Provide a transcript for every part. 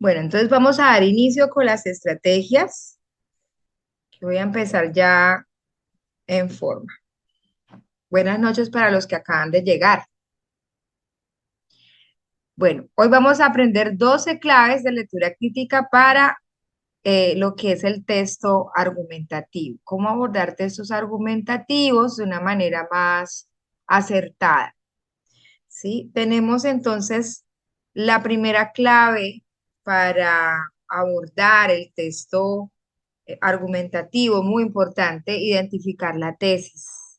Bueno, entonces vamos a dar inicio con las estrategias, que voy a empezar ya en forma. Buenas noches para los que acaban de llegar. Bueno, hoy vamos a aprender 12 claves de lectura crítica para lo que es el texto argumentativo. Cómo abordar textos argumentativos de una manera más acertada. ¿Sí? Tenemos entonces la primera clave para abordar el texto argumentativo, muy importante, identificar la tesis.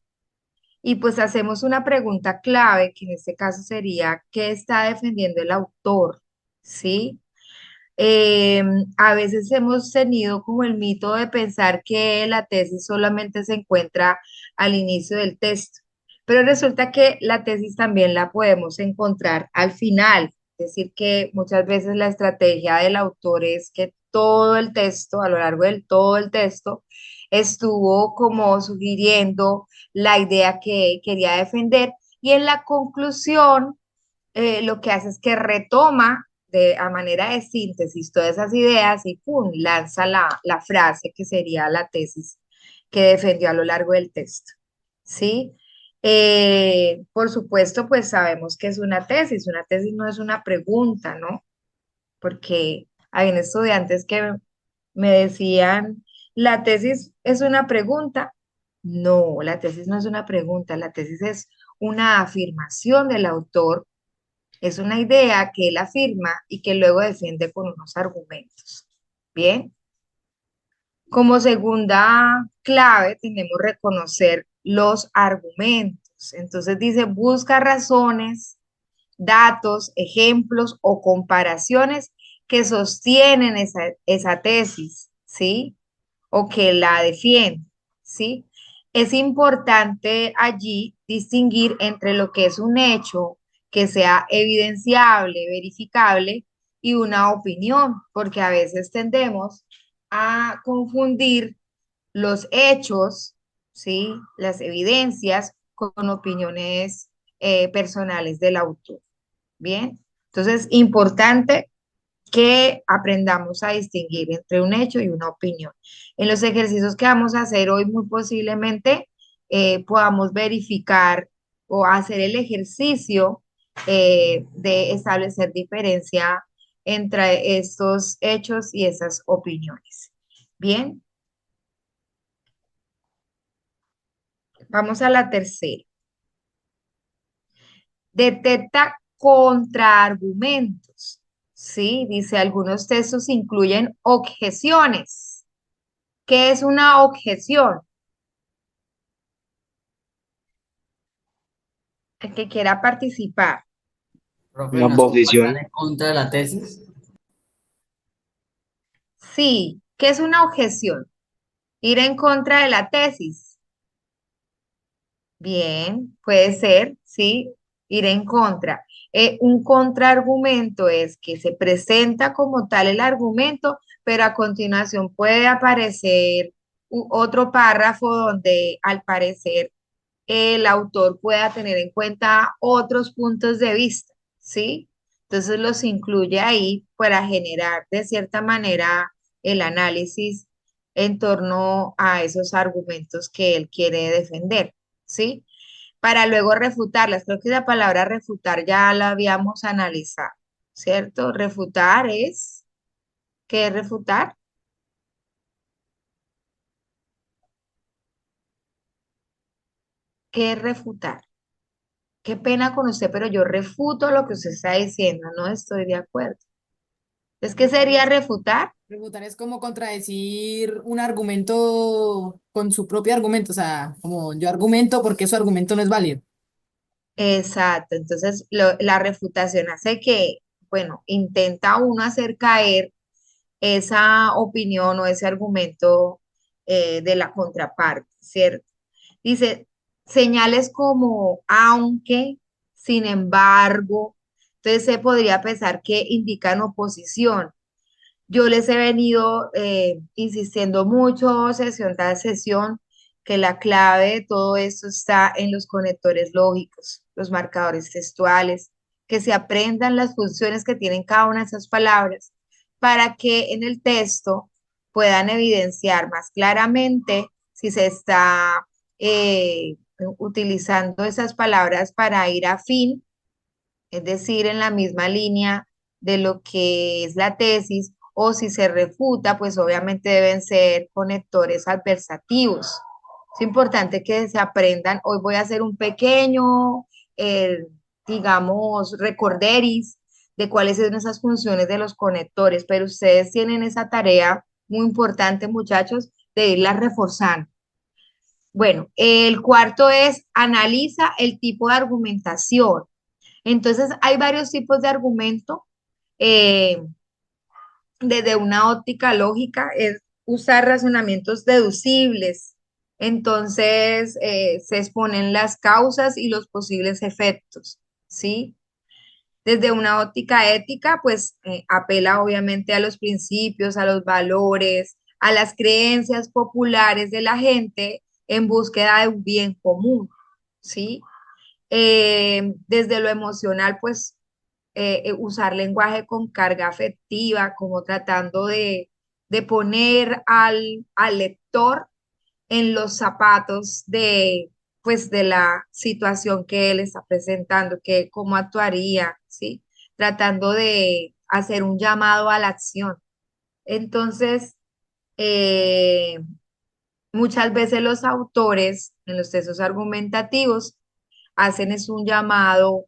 Y pues hacemos una pregunta clave, que en este caso sería, ¿qué está defendiendo el autor? ¿Sí? Eh, a veces hemos tenido como el mito de pensar que la tesis solamente se encuentra al inicio del texto, pero resulta que la tesis también la podemos encontrar al final. Es decir, que muchas veces la estrategia del autor es que todo el texto, a lo largo del todo el texto, estuvo como sugiriendo la idea que quería defender y en la conclusión lo que hace es que retoma a manera de síntesis todas esas ideas y ¡pum! Lanza la frase que sería la tesis que defendió a lo largo del texto. ¿Sí? Por supuesto, pues sabemos que es una tesis. Una tesis no es una pregunta, ¿no? Porque hay estudiantes que me decían, ¿la tesis es una pregunta? No, la tesis no es una pregunta, la tesis es una afirmación del autor, es una idea que él afirma y que luego defiende con unos argumentos. Bien, como segunda clave tenemos reconocer los argumentos. Entonces dice, busca razones, datos, ejemplos o comparaciones que sostienen esa tesis, ¿sí? O que la defienden, ¿sí? Es importante allí distinguir entre lo que es un hecho que sea evidenciable, verificable y una opinión, porque a veces tendemos a confundir los hechos, ¿sí? Las evidencias con opiniones personales del autor. Bien, entonces, importante que aprendamos a distinguir entre un hecho y una opinión. En los ejercicios que vamos a hacer hoy, muy posiblemente podamos verificar o hacer el ejercicio de establecer diferencia entre estos hechos y esas opiniones. Bien, vamos a la tercera. Detecta contraargumentos. Sí, dice, algunos textos incluyen objeciones. ¿Qué es una objeción? El que quiera participar. Profe, Una ¿no es como estar posición. en contra de la tesis? Sí, ¿qué es una objeción? Ir en contra de la tesis. Bien, puede ser, sí, ir en contra. Un contraargumento es que se presenta como tal el argumento, pero a continuación puede aparecer otro párrafo donde al parecer el autor pueda tener en cuenta otros puntos de vista, ¿sí? Entonces los incluye ahí para generar de cierta manera el análisis en torno a esos argumentos que él quiere defender, ¿sí? Para luego refutarlas. Creo que la palabra refutar ya la habíamos analizado, ¿cierto? Refutar es, ¿qué es refutar? ¿Qué es refutar? Qué pena con usted, pero yo refuto lo que usted está diciendo, no estoy de acuerdo. Es que Refutar sería es, refutar. refutar es como contradecir un argumento con su propio argumento, o sea, como yo argumento porque su argumento no es válido. Exacto. Entonces, la refutación hace que, bueno, intenta uno hacer caer esa opinión o ese argumento de la contraparte, ¿cierto? Dice, señales como aunque, sin embargo, entonces se podría pensar que indican oposición. Yo les he venido insistiendo mucho, sesión tras sesión, que la clave de todo esto está en los conectores lógicos, los marcadores textuales, que se aprendan las funciones que tienen cada una de esas palabras, para que en el texto puedan evidenciar más claramente si se está utilizando esas palabras para ir a fin, es decir, en la misma línea de lo que es la tesis, o si se refuta, pues obviamente deben ser conectores adversativos. Es importante que se aprendan. Hoy voy a hacer un pequeño, eh, digamos, recorderis de cuáles son esas funciones de los conectores, pero ustedes tienen esa tarea muy importante, muchachos, de irla reforzando. Bueno, el cuarto es analiza el tipo de argumentación. Entonces, hay varios tipos de argumento. eh, Desde una óptica lógica es usar razonamientos deducibles. Entonces, se exponen las causas y los posibles efectos, ¿sí? Desde una óptica ética, pues apela obviamente a los principios, a los valores, a las creencias populares de la gente en búsqueda de un bien común, ¿sí? Desde lo emocional, pues usar lenguaje con carga afectiva, como tratando de poner al lector en los zapatos de, pues, de la situación que él está presentando, que cómo actuaría, ¿sí? Tratando de hacer un llamado a la acción. Entonces, eh, muchas veces los autores en los textos argumentativos hacen es un llamado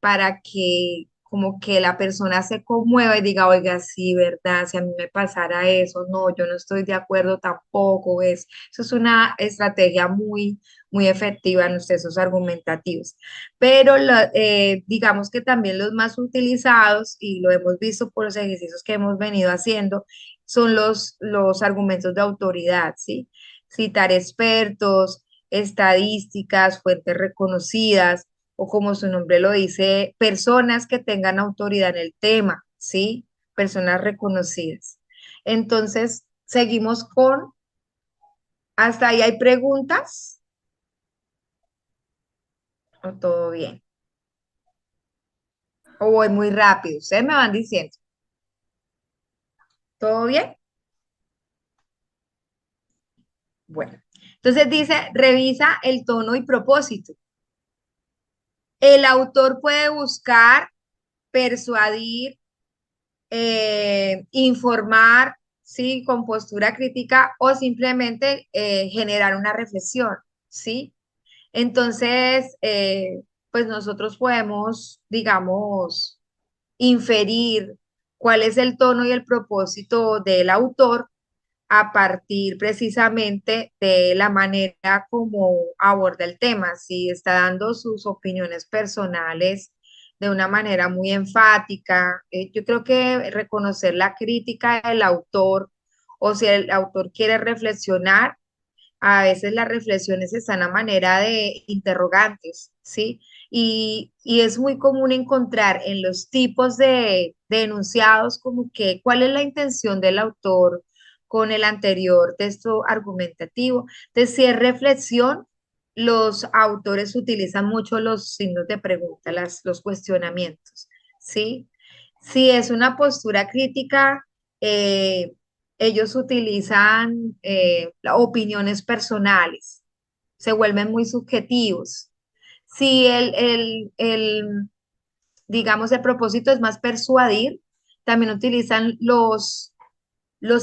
para que como que la persona se conmueva y diga, oiga, sí, verdad, si a mí me pasara eso, no, yo no estoy de acuerdo tampoco, eso es una estrategia muy efectiva en los textos argumentativos. Pero digamos que también los más utilizados, y lo hemos visto por los ejercicios que hemos venido haciendo, son los argumentos de autoridad, ¿sí? Citar expertos, estadísticas, fuentes reconocidas, o como su nombre lo dice, personas que tengan autoridad en el tema, ¿sí? Personas reconocidas. Entonces, seguimos con, hasta ahí hay preguntas, o todo bien, o voy muy rápido, ustedes me van diciendo, ¿todo bien? Bueno, entonces dice, revisa el tono y propósito. El autor puede buscar, persuadir, informar, ¿sí? Con postura crítica o simplemente generar una reflexión, ¿sí? Entonces, pues nosotros podemos, digamos, inferir cuál es el tono y el propósito del autor a partir precisamente de la manera como aborda el tema, si está dando sus opiniones personales de una manera muy enfática. Yo creo que reconocer la crítica del autor o si el autor quiere reflexionar, a veces las reflexiones están a manera de interrogantes, ¿sí? Y es muy común encontrar en los tipos de enunciados como que cuál es la intención del autor con el anterior texto argumentativo. Entonces, si es reflexión, los autores utilizan mucho los signos de pregunta, los cuestionamientos, ¿sí? Si es una postura crítica, eh, ellos utilizan opiniones personales, se vuelven muy subjetivos. Si digamos, el propósito es más persuadir, también utilizan los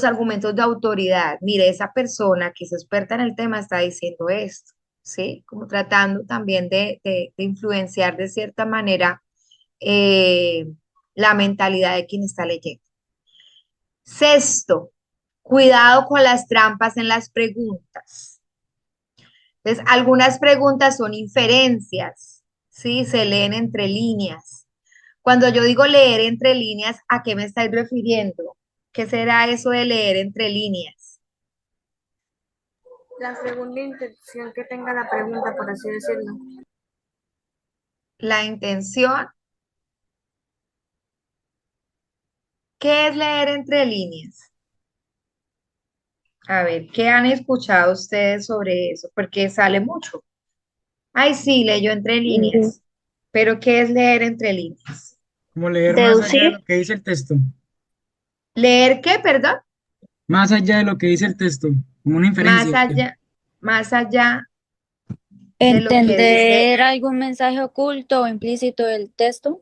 argumentos de autoridad. Mire, esa persona que es experta en el tema está diciendo esto, ¿sí? Como tratando también de influenciar de cierta manera eh, la mentalidad de quien está leyendo. Sexto, cuidado con las trampas en las preguntas. Entonces, algunas preguntas son inferencias, ¿sí? Se leen entre líneas. Cuando yo digo leer entre líneas, ¿a qué me estáis refiriendo? ¿Qué será eso de leer entre líneas? La segunda intención que tenga la pregunta, por así decirlo. La intención, ¿qué es leer entre líneas? A ver, ¿qué han escuchado ustedes sobre eso? Porque sale mucho. Ay, sí, leyó entre líneas. Pero ¿qué es leer entre líneas? Como leer más allá de Deducir, lo que dice el texto. ¿Leer qué, perdón? Más allá de lo que dice el texto, como una Más inferencia. allá, más allá de lo que dice. Entender algún mensaje oculto o implícito del texto.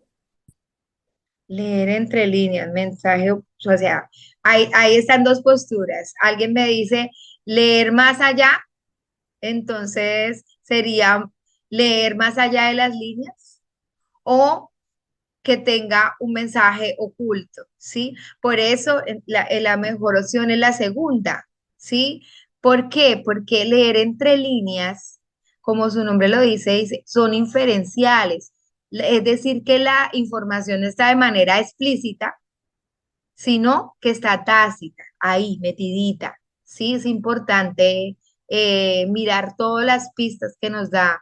Leer entre líneas, mensaje, o sea, ahí están dos posturas. Alguien me dice leer más allá, entonces sería leer más allá de las líneas o que tenga un mensaje oculto, ¿sí? Por eso la mejor opción es la segunda, ¿sí? ¿Por qué? Porque leer entre líneas, como su nombre lo dice, son inferenciales. Es decir, que la información no está de manera explícita, sino que está tácita, ahí, metidita. Sí, es importante mirar todas las pistas que nos da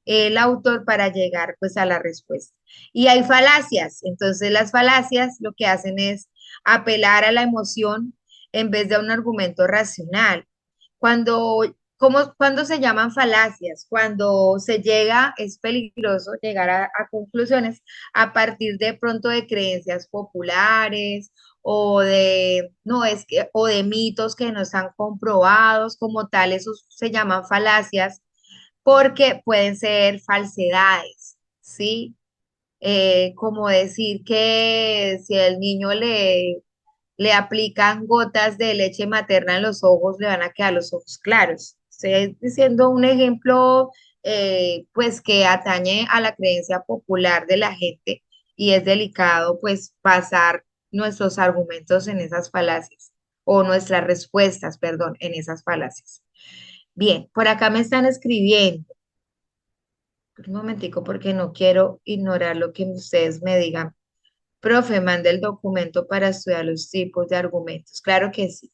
el autor para llegar pues a la respuesta. Y hay falacias, entonces las falacias lo que hacen es apelar a la emoción en vez de a un argumento racional. Cuando, cuando se llaman falacias, cuando se llega, es peligroso llegar a conclusiones a partir de pronto de creencias populares o de, no, es que, o de mitos que no están comprobados como tal, esos se llaman falacias porque pueden ser falsedades, ¿sí? Como decir que si el niño le aplican gotas de leche materna en los ojos, le van a quedar los ojos claros. Estoy diciendo un ejemplo, pues que atañe a la creencia popular de la gente y es delicado, pues, basar nuestros argumentos en esas falacias o nuestras respuestas, perdón, en esas falacias. Bien, por acá me están escribiendo. Un momentico porque no quiero ignorar lo que ustedes me digan. Profe, mande el documento para estudiar los tipos de argumentos. Claro que sí,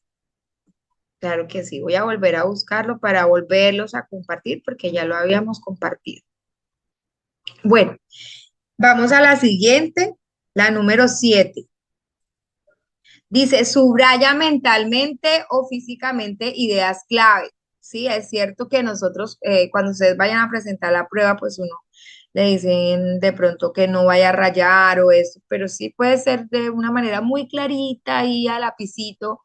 claro que sí. Voy a volver a buscarlo para volverlos a compartir porque ya lo habíamos compartido. Bueno, vamos a la siguiente, la número 7. Dice, subraya mentalmente o físicamente ideas clave. Sí, es cierto que nosotros, cuando ustedes vayan a presentar la prueba, pues uno le dicen de pronto que no vaya a rayar o eso, pero sí puede ser de una manera muy clarita y a lapicito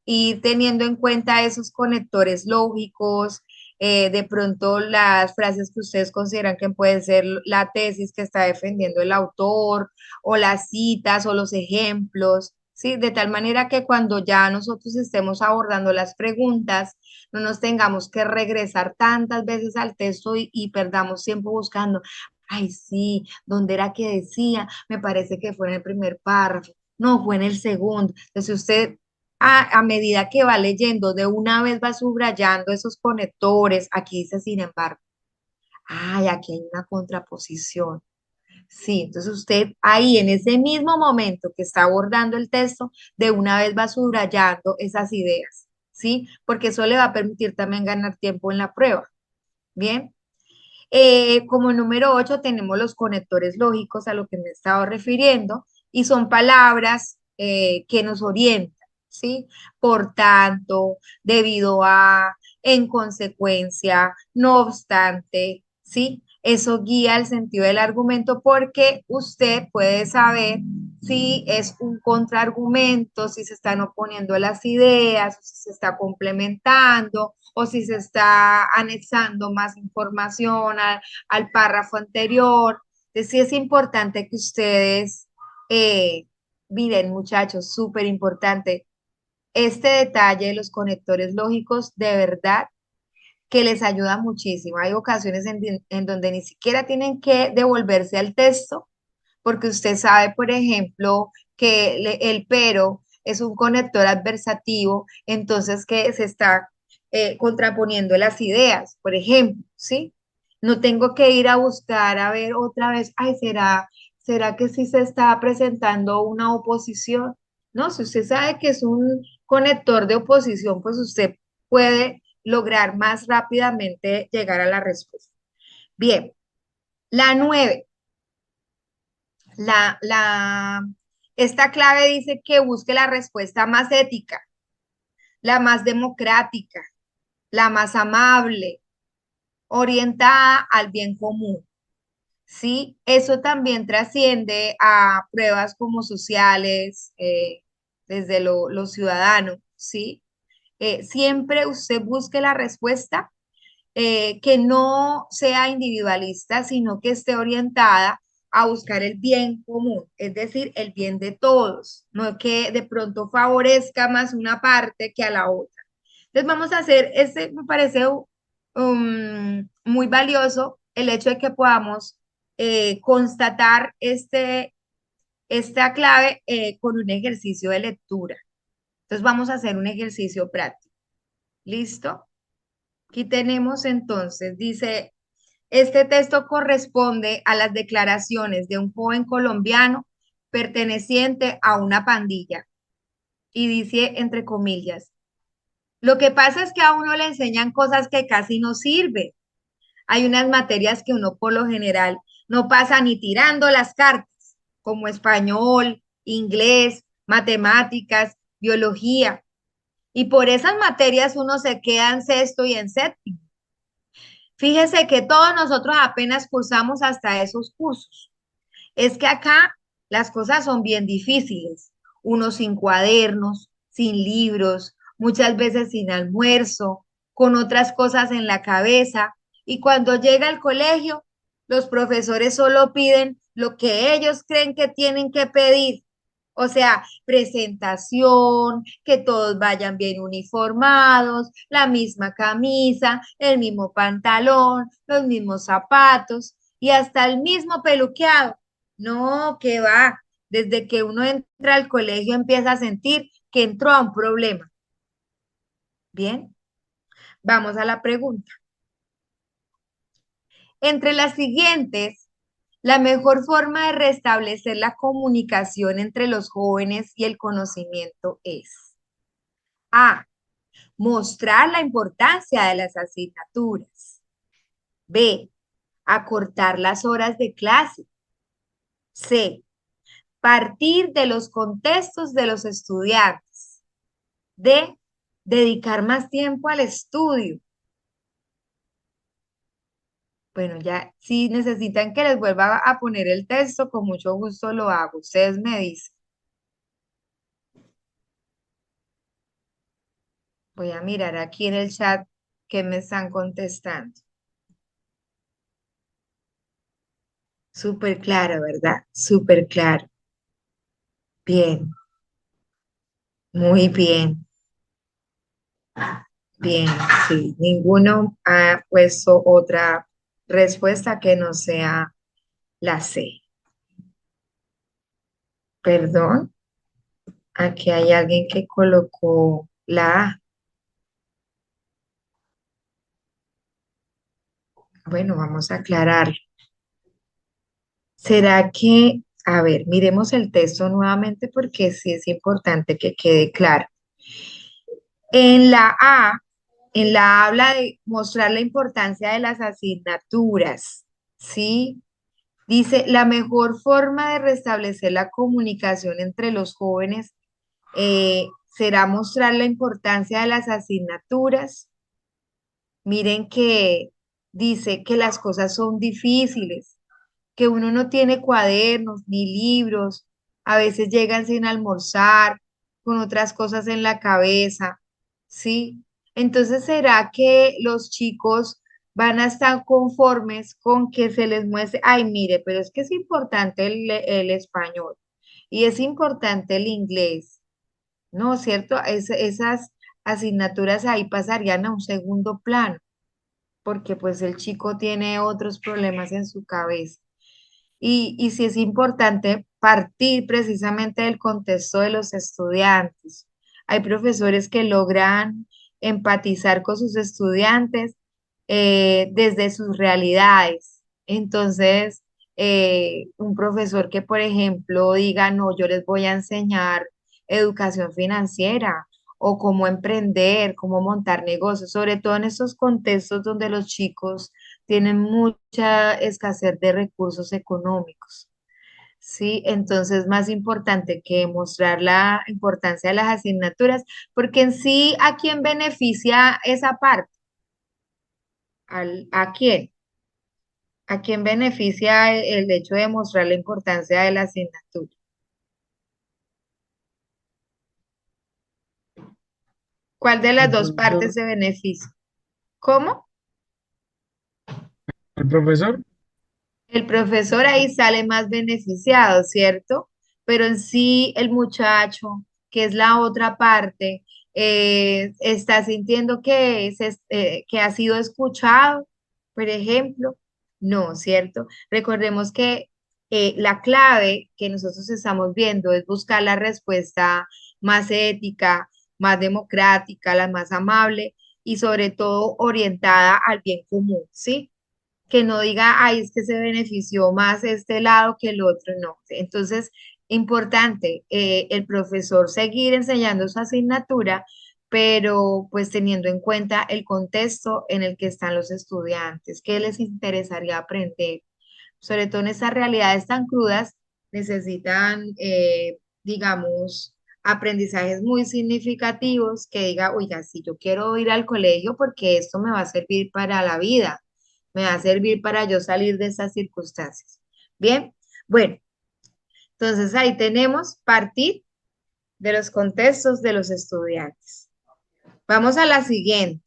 y teniendo en cuenta esos conectores lógicos, de pronto las frases que ustedes consideran que pueden ser la tesis que está defendiendo el autor o las citas o los ejemplos. Sí, de tal manera que cuando ya nosotros estemos abordando las preguntas, no nos tengamos que regresar tantas veces al texto y perdamos tiempo buscando, ay, sí, ¿dónde era que decía? Me parece que fue en el primer párrafo, no, fue en el segundo. Entonces usted a medida que va leyendo, de una vez va subrayando esos conectores, aquí dice sin embargo, ay, aquí hay una contraposición. Sí, entonces usted ahí en ese mismo momento que está abordando el texto, de una vez va subrayando esas ideas, ¿sí? Porque eso le va a permitir también ganar tiempo en la prueba. Bien. Como número 8 tenemos los conectores lógicos a lo que me he estado refiriendo y son palabras que nos orientan, ¿sí? Por tanto, debido a, en consecuencia, no obstante, ¿sí? Eso guía el sentido del argumento porque usted puede saber si es un contraargumento, si se están oponiendo las ideas, si se está complementando o si se está anexando más información al párrafo anterior. Entonces, sí es importante que ustedes, eh, miren, muchachos, súper importante, este detalle de los conectores lógicos, de verdad que les ayuda muchísimo. Hay ocasiones en donde ni siquiera tienen que devolverse al texto, porque usted sabe, por ejemplo, que el pero es un conector adversativo, entonces que se está contraponiendo las ideas, por ejemplo, ¿sí? No tengo que ir a buscar a ver otra vez, ay, ¿será que sí se está presentando una oposición? No, si usted sabe que es un conector de oposición, pues usted puede lograr más rápidamente llegar a la respuesta. Bien, la 9. La, la, esta clave dice que busque la respuesta más ética, la más democrática, la más amable, orientada al bien común. ¿Sí? Eso también trasciende a pruebas como sociales, desde lo ciudadano, ¿sí? Siempre usted busque la respuesta que no sea individualista, sino que esté orientada a buscar el bien común, es decir, el bien de todos, no que de pronto favorezca más una parte que a la otra. Entonces vamos a hacer, me parece muy valioso el hecho de que podamos constatar esta clave con un ejercicio de lectura. Entonces vamos a hacer un ejercicio práctico. ¿Listo? Aquí tenemos entonces, dice, este texto corresponde a las declaraciones de un joven colombiano perteneciente a una pandilla. Y dice, entre comillas, lo que pasa es que a uno le enseñan cosas que casi no sirven. Hay unas materias que uno por lo general no pasa ni tirando las cartas, como español, inglés, matemáticas, biología. Y por esas materias uno se queda en sexto y en séptimo. Fíjese que todos nosotros apenas cursamos hasta esos cursos. Es que acá las cosas son bien difíciles. Uno sin cuadernos, sin libros, muchas veces sin almuerzo, con otras cosas en la cabeza. Y cuando llega al colegio, los profesores solo piden lo que ellos creen que tienen que pedir. O sea, presentación, que todos vayan bien uniformados, la misma camisa, el mismo pantalón, los mismos zapatos y hasta el mismo peluqueado. No, que va. Desde que uno entra al colegio empieza a sentir que entró a un problema. Bien, vamos a la pregunta. Entre las siguientes, la mejor forma de restablecer la comunicación entre los jóvenes y el conocimiento es A. Mostrar la importancia de las asignaturas. B. Acortar las horas de clase. C. Partir de los contextos de los estudiantes. D. Dedicar más tiempo al estudio. Bueno, ya si necesitan que les vuelva a poner el texto, con mucho gusto lo hago. Ustedes me dicen. Voy a mirar aquí en el chat qué me están contestando. Súper claro, ¿verdad? Súper claro. Bien, muy bien. Bien, sí. Ninguno ha puesto otra respuesta que no sea la C. Perdón, aquí hay alguien que colocó la A. Bueno, vamos a aclarar. ¿Será que, a ver, miremos el texto nuevamente porque sí es importante que quede claro. En la A, en la habla de mostrar la importancia de las asignaturas, ¿sí? Dice, la mejor forma de restablecer la comunicación entre los jóvenes será mostrar la importancia de las asignaturas. Miren que dice que las cosas son difíciles, que uno no tiene cuadernos ni libros, a veces llegan sin almorzar, con otras cosas en la cabeza, ¿sí? Entonces, ¿será que los chicos van a estar conformes con que se les muestre? Ay, mire, pero es que es importante el español y es importante el inglés, ¿no? ¿Cierto? Esas asignaturas ahí pasarían a un segundo plano, porque pues el chico tiene otros problemas en su cabeza. Y sí es importante partir precisamente del contexto de los estudiantes. Hay profesores que logran empatizar con sus estudiantes desde sus realidades. Entonces, un profesor que, por ejemplo, diga, no, yo les voy a enseñar educación financiera o cómo emprender, cómo montar negocios, sobre todo en esos contextos donde los chicos tienen mucha escasez de recursos económicos. Sí, entonces más importante que mostrar la importancia de las asignaturas, porque en sí, ¿a quién beneficia esa parte? ¿A quién? ¿A quién beneficia el hecho de mostrar la importancia de la asignatura? ¿Cuál de las El dos partes profesor, se beneficia? ¿Cómo? el profesor, El profesor ahí sale más beneficiado, ¿cierto? Pero en sí el muchacho, que es la otra parte, está sintiendo que ha sido escuchado, por ejemplo. No, ¿cierto? Recordemos que la clave que nosotros estamos viendo es buscar la respuesta más ética, más democrática, la más amable y sobre todo orientada al bien común, ¿sí? Que no diga, ay, es que se benefició más este lado que el otro, no. Entonces, importante, el profesor seguir enseñando su asignatura, pero pues teniendo en cuenta el contexto en el que están los estudiantes, qué les interesaría aprender. Sobre todo en estas realidades tan crudas, necesitan, digamos, aprendizajes muy significativos que diga, oiga, si yo quiero ir al colegio porque esto me va a servir para la vida, me va a servir para yo salir de estas circunstancias. Bien, bueno, entonces ahí tenemos partir de los contextos de los estudiantes. Vamos a la siguiente.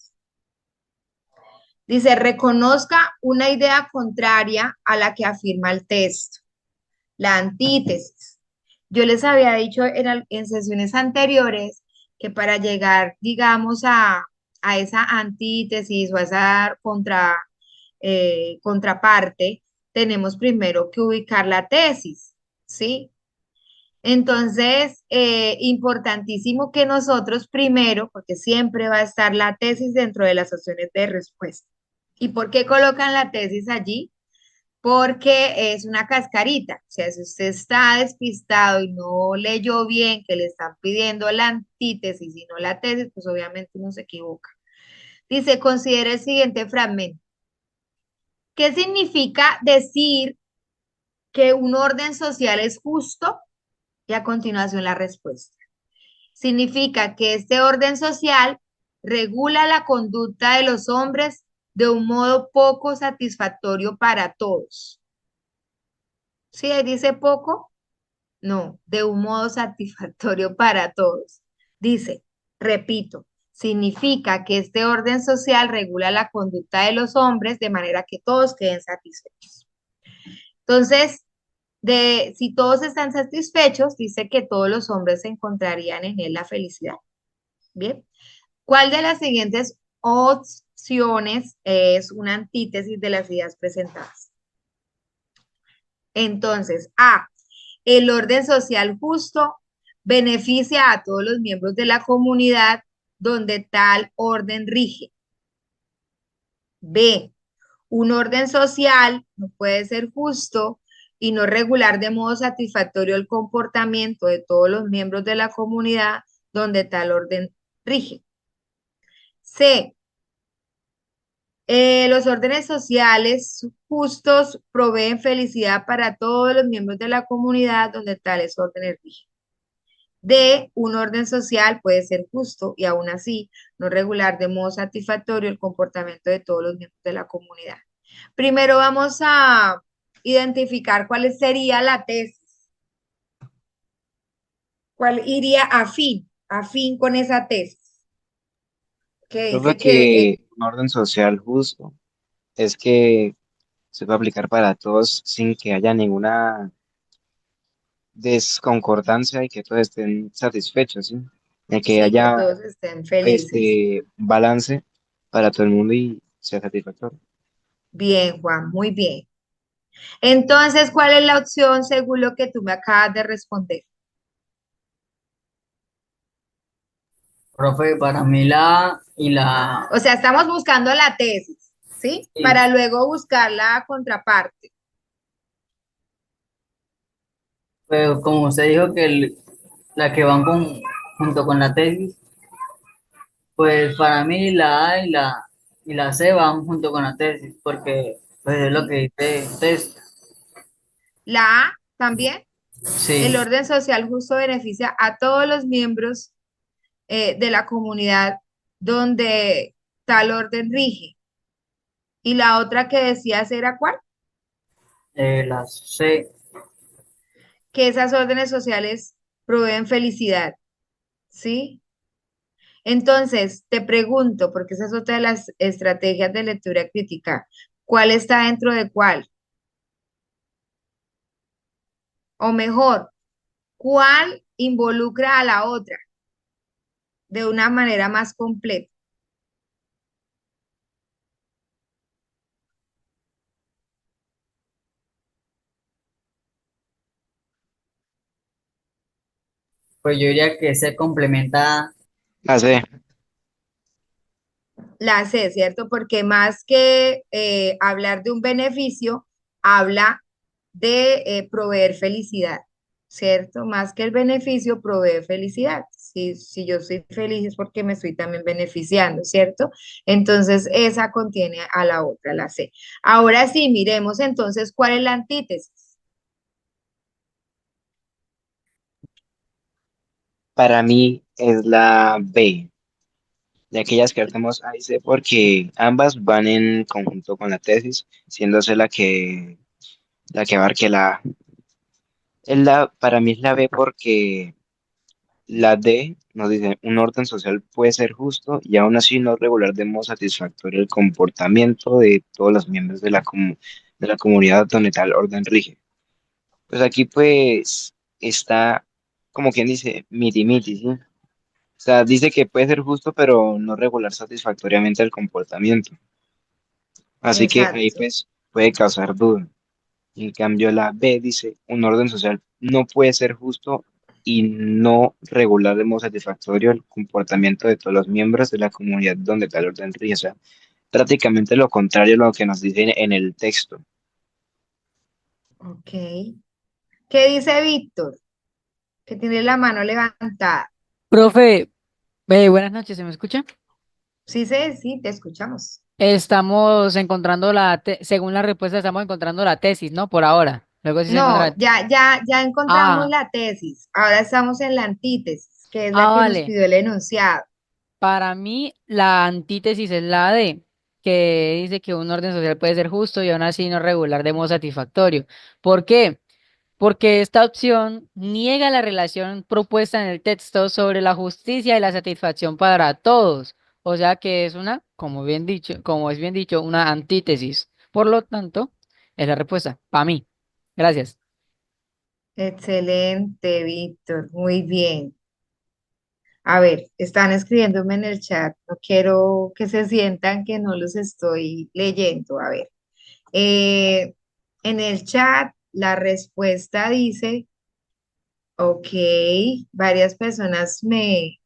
Dice, reconozca una idea contraria a la que afirma el texto, la antítesis. Yo les había dicho en sesiones anteriores que para llegar, digamos, a esa antítesis o a esa contraparte, tenemos primero que ubicar la tesis, ¿sí? Entonces, importantísimo que nosotros primero, porque siempre va a estar la tesis dentro de las opciones de respuesta. ¿Y por qué colocan la tesis allí? Porque es una cascarita. O sea, si usted está despistado y no leyó bien que le están pidiendo la antítesis y no la tesis, pues obviamente uno se equivoca. Dice, considere el siguiente fragmento. ¿Qué significa decir que un orden social es justo? Y a continuación la respuesta. Significa que este orden social regula la conducta de los hombres de un modo poco satisfactorio para todos. ¿Sí? Ahí dice poco. No, de un modo satisfactorio para todos. Dice, repito, significa que este orden social regula la conducta de los hombres de manera que todos queden satisfechos. Entonces, si todos están satisfechos, dice que todos los hombres encontrarían en él la felicidad. Bien. ¿Cuál de las siguientes opciones es una antítesis de las ideas presentadas? Entonces, A, el orden social justo beneficia a todos los miembros de la comunidad donde tal orden rige. B, un orden social no puede ser justo y no regular de modo satisfactorio el comportamiento de todos los miembros de la comunidad donde tal orden rige. C, los órdenes sociales justos proveen felicidad para todos los miembros de la comunidad donde tales órdenes rigen. D, un orden social puede ser justo y aún así no regular de modo satisfactorio el comportamiento de todos los miembros de la comunidad. Primero vamos a identificar cuál sería la tesis. ¿Cuál iría afín con esa tesis? Que Yo creo dice que que un orden social justo es que se puede aplicar para todos sin que haya ninguna desconcordancia y que todos estén satisfechos, ¿sí? De que sí, que haya todos estén felices. balance para todo el mundo y sea satisfactorio. Bien, Juan, muy bien. Entonces, ¿cuál es la opción según lo que tú me acabas de responder? Profe, para mí la A y la O sea, estamos buscando la tesis, ¿sí? sí, Para luego buscar la contraparte. pero como usted dijo que la que van junto con la tesis, pues para mí la A y la C van junto con la tesis, porque pues es lo que dice el texto. La A también, Sí, el orden social justo beneficia a todos los miembros de la comunidad donde tal orden rige. Y la otra que decías era ¿cuál? la C, Que esas órdenes sociales proveen felicidad, ¿sí? Entonces, te pregunto, porque esa es otra de las estrategias de lectura crítica, ¿cuál está dentro de cuál? O mejor, ¿cuál involucra a la otra de una manera más completa? Pues yo diría que se complementa. La C. La C, ¿cierto? Porque más que hablar de un beneficio, habla de proveer felicidad, ¿cierto? Más que el beneficio, provee felicidad. Si yo soy feliz es porque me estoy también beneficiando, ¿cierto? Entonces, esa contiene a la otra, la C. Ahora sí, miremos entonces cuál es la antítesis. Para mí es la B, de aquellas que hacemos A y C, porque ambas van en conjunto con la tesis, siéndose la que abarque la A. Para mí es la B porque la D nos dice, un orden social puede ser justo y aún así no regular de modo satisfactorio el comportamiento de todos los miembros de la comunidad donde tal orden rige. Pues aquí pues está, como quien dice, miti miti, ¿sí? O sea, dice que puede ser justo, pero no regular satisfactoriamente el comportamiento. Así que ahí Exacto. pues puede causar duda. En cambio, la B dice, un orden social no puede ser justo y no regular de modo satisfactorio el comportamiento de todos los miembros de la comunidad donde tal orden rige. O sea, prácticamente lo contrario a lo que nos dice en el texto. Ok. ¿Qué dice Víctor? Que tiene la mano levantada. Profe, buenas noches, ¿se me escucha? Sí, te escuchamos. Estamos encontrando según la respuesta, estamos encontrando la tesis, ¿no? Por ahora. Luego sí se No, encuentra. ya encontramos Ah, la tesis. Ahora estamos en la antítesis, que es la que nos vale. pidió el enunciado. Para mí, la antítesis es la D, que dice que un orden social puede ser justo y aún así no regular de modo satisfactorio. ¿Por qué? Porque esta opción niega la relación propuesta en el texto sobre la justicia y la satisfacción para todos. O sea que es una, como bien dicho, como es bien dicho, una antítesis. Por lo tanto, es la respuesta. Para mí. Gracias. Excelente, Víctor. Muy bien. A ver, están escribiéndome en el chat. No quiero que se sientan que no los estoy leyendo. A ver, eh, en el chat la respuesta dice, ok, varias personas me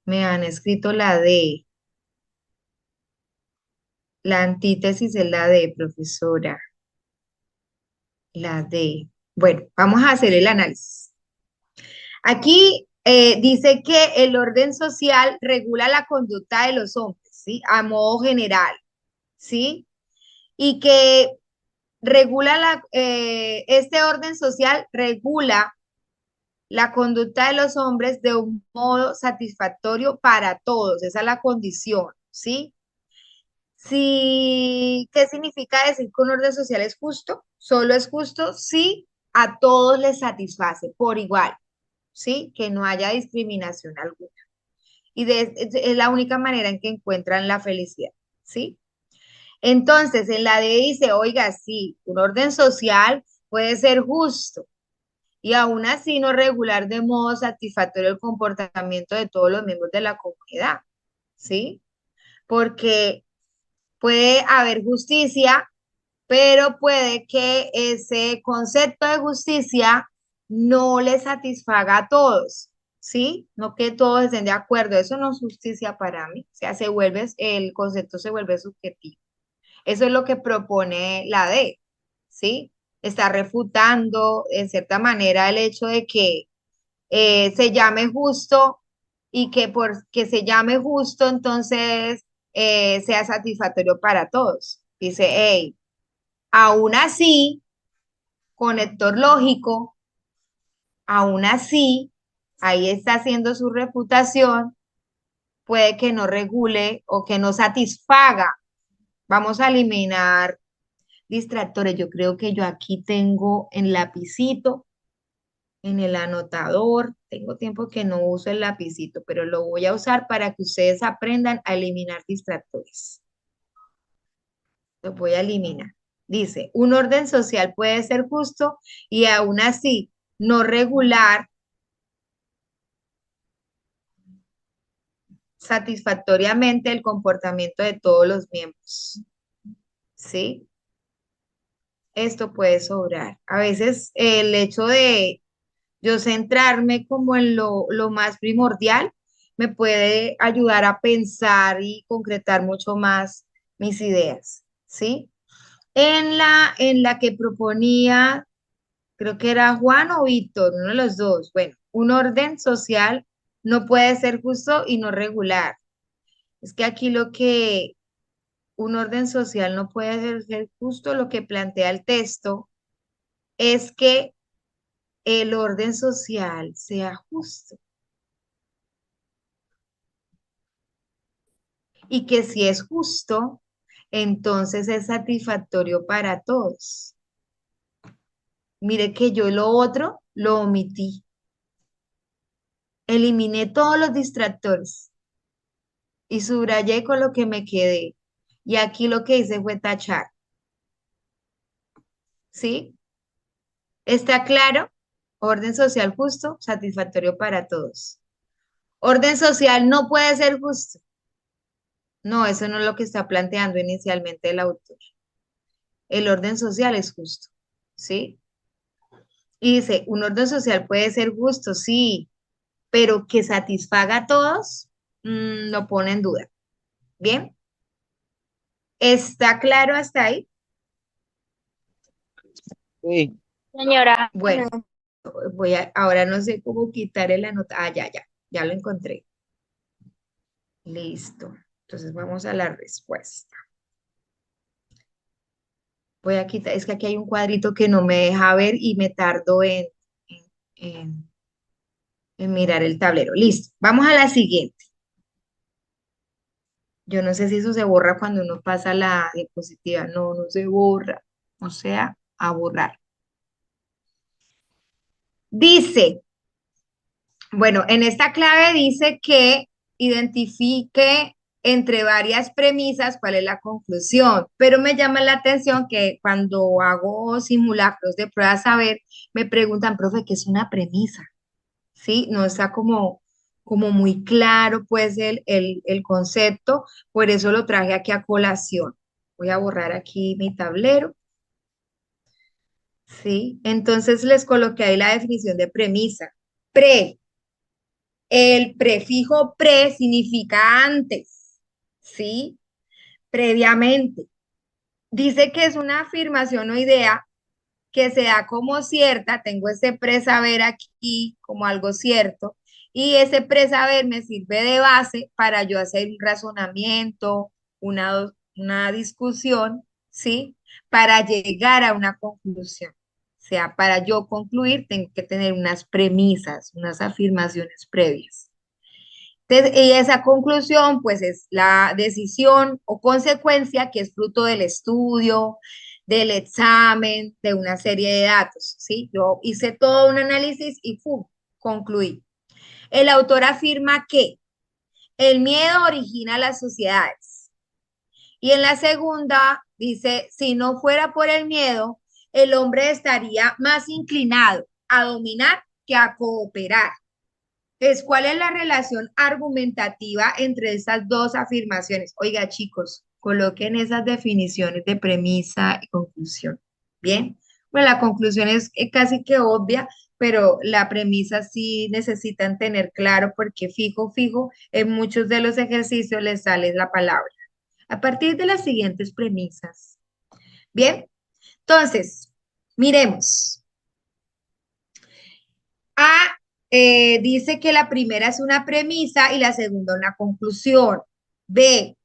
han escrito la D. La antítesis es la D, profesora. La D. Bueno, vamos a hacer el análisis. Aquí dice que el orden social regula la conducta de los hombres, ¿sí? A modo general, ¿sí? Y que este orden social regula la conducta de los hombres de un modo satisfactorio para todos. Esa es la condición, ¿sí? Sí, ¿qué significa decir que un orden social es justo? Solo es justo si a todos les satisface por igual, ¿sí? Que no haya discriminación alguna. Es la única manera en que encuentran la felicidad, ¿sí? Entonces, en la D dice, oiga, sí, un orden social puede ser justo y aún así no regular de modo satisfactorio el comportamiento de todos los miembros de la comunidad, ¿sí? Porque puede haber justicia, pero puede que ese concepto de justicia no le satisfaga a todos, ¿sí? No que todos estén de acuerdo, eso no es justicia para mí, o sea, el concepto se vuelve subjetivo. Eso es lo que propone la D, ¿sí? Está refutando, en cierta manera, el hecho de que se llame justo y que porque se llame justo, entonces sea satisfactorio para todos. Dice, hey, aún así, conector lógico, aún así, ahí está haciendo su reputación, puede que no regule o que no satisfaga. Vamos a eliminar distractores. Yo creo que yo aquí tengo en lapicito en el anotador. Tengo tiempo que no uso el lapicito, pero lo voy a usar para que ustedes aprendan a eliminar distractores. Lo voy a eliminar. Dice, un orden social puede ser justo y aún así no regular satisfactoriamente el comportamiento de todos los miembros. ¿Sí? Esto puede sobrar. A veces el hecho de yo centrarme como en lo más primordial me puede ayudar a pensar y concretar mucho más mis ideas, ¿sí? En la que proponía, creo que era Juan o Víctor, uno de los dos. Bueno, un orden social no puede ser justo y no regular. Es que aquí un orden social no puede ser justo, lo que plantea el texto es que el orden social sea justo y que si es justo, entonces es satisfactorio para todos. Mire que yo lo otro lo omití. Eliminé todos los distractores y subrayé con lo que me quedé. Y aquí lo que hice fue tachar. ¿Sí? ¿Está claro? Orden social justo, satisfactorio para todos. Orden social no puede ser justo. No, eso no es lo que está planteando inicialmente el autor. El orden social es justo. ¿Sí? Y dice, un orden social puede ser justo, sí, pero que satisfaga a todos, lo pone en duda. ¿Bien? ¿Está claro hasta ahí? Sí, Señora, Bueno, ahora no sé cómo quitar el anota. Ah, ya lo encontré. Listo. Entonces vamos a la respuesta. Voy a quitar, es que aquí hay un cuadrito que no me deja ver y me tardo en, en mirar el tablero. Listo. Vamos a la siguiente. Yo no sé si eso se borra cuando uno pasa la diapositiva. No, no se borra. O sea, a borrar. Dice, bueno, en esta clave dice que identifique entre varias premisas cuál es la conclusión, pero me llama la atención que cuando hago simulacros de prueba saber, me preguntan, profe, ¿qué es una premisa? ¿Sí? No está como muy claro pues el concepto, por eso lo traje aquí a colación. Voy a borrar aquí mi tablero, ¿sí? Entonces les coloqué ahí la definición de premisa. Pre, el prefijo pre significa antes, ¿sí? Previamente. Dice que es una afirmación o idea que se da como cierta, tengo ese presaber aquí como algo cierto, y ese presaber me sirve de base para yo hacer un razonamiento, una discusión, ¿sí? Para llegar a una conclusión. O sea, para yo concluir tengo que tener unas premisas, unas afirmaciones previas. Entonces, y esa conclusión, pues, es la decisión o consecuencia que es fruto del estudio, del examen, de una serie de datos, ¿sí? Yo hice todo un análisis y ¡pum! Concluí. El autor afirma que el miedo origina las sociedades. Y en la segunda dice, si no fuera por el miedo, el hombre estaría más inclinado a dominar que a cooperar. Entonces, ¿cuál es la relación argumentativa entre estas dos afirmaciones? Oiga, chicos, coloquen esas definiciones de premisa y conclusión. Bien, bueno, la conclusión es casi que obvia, pero la premisa sí necesitan tener claro porque fijo, en muchos de los ejercicios les sale la palabra. A partir de las siguientes premisas. Bien, entonces, miremos. A dice que la primera es una premisa y la segunda una conclusión. B,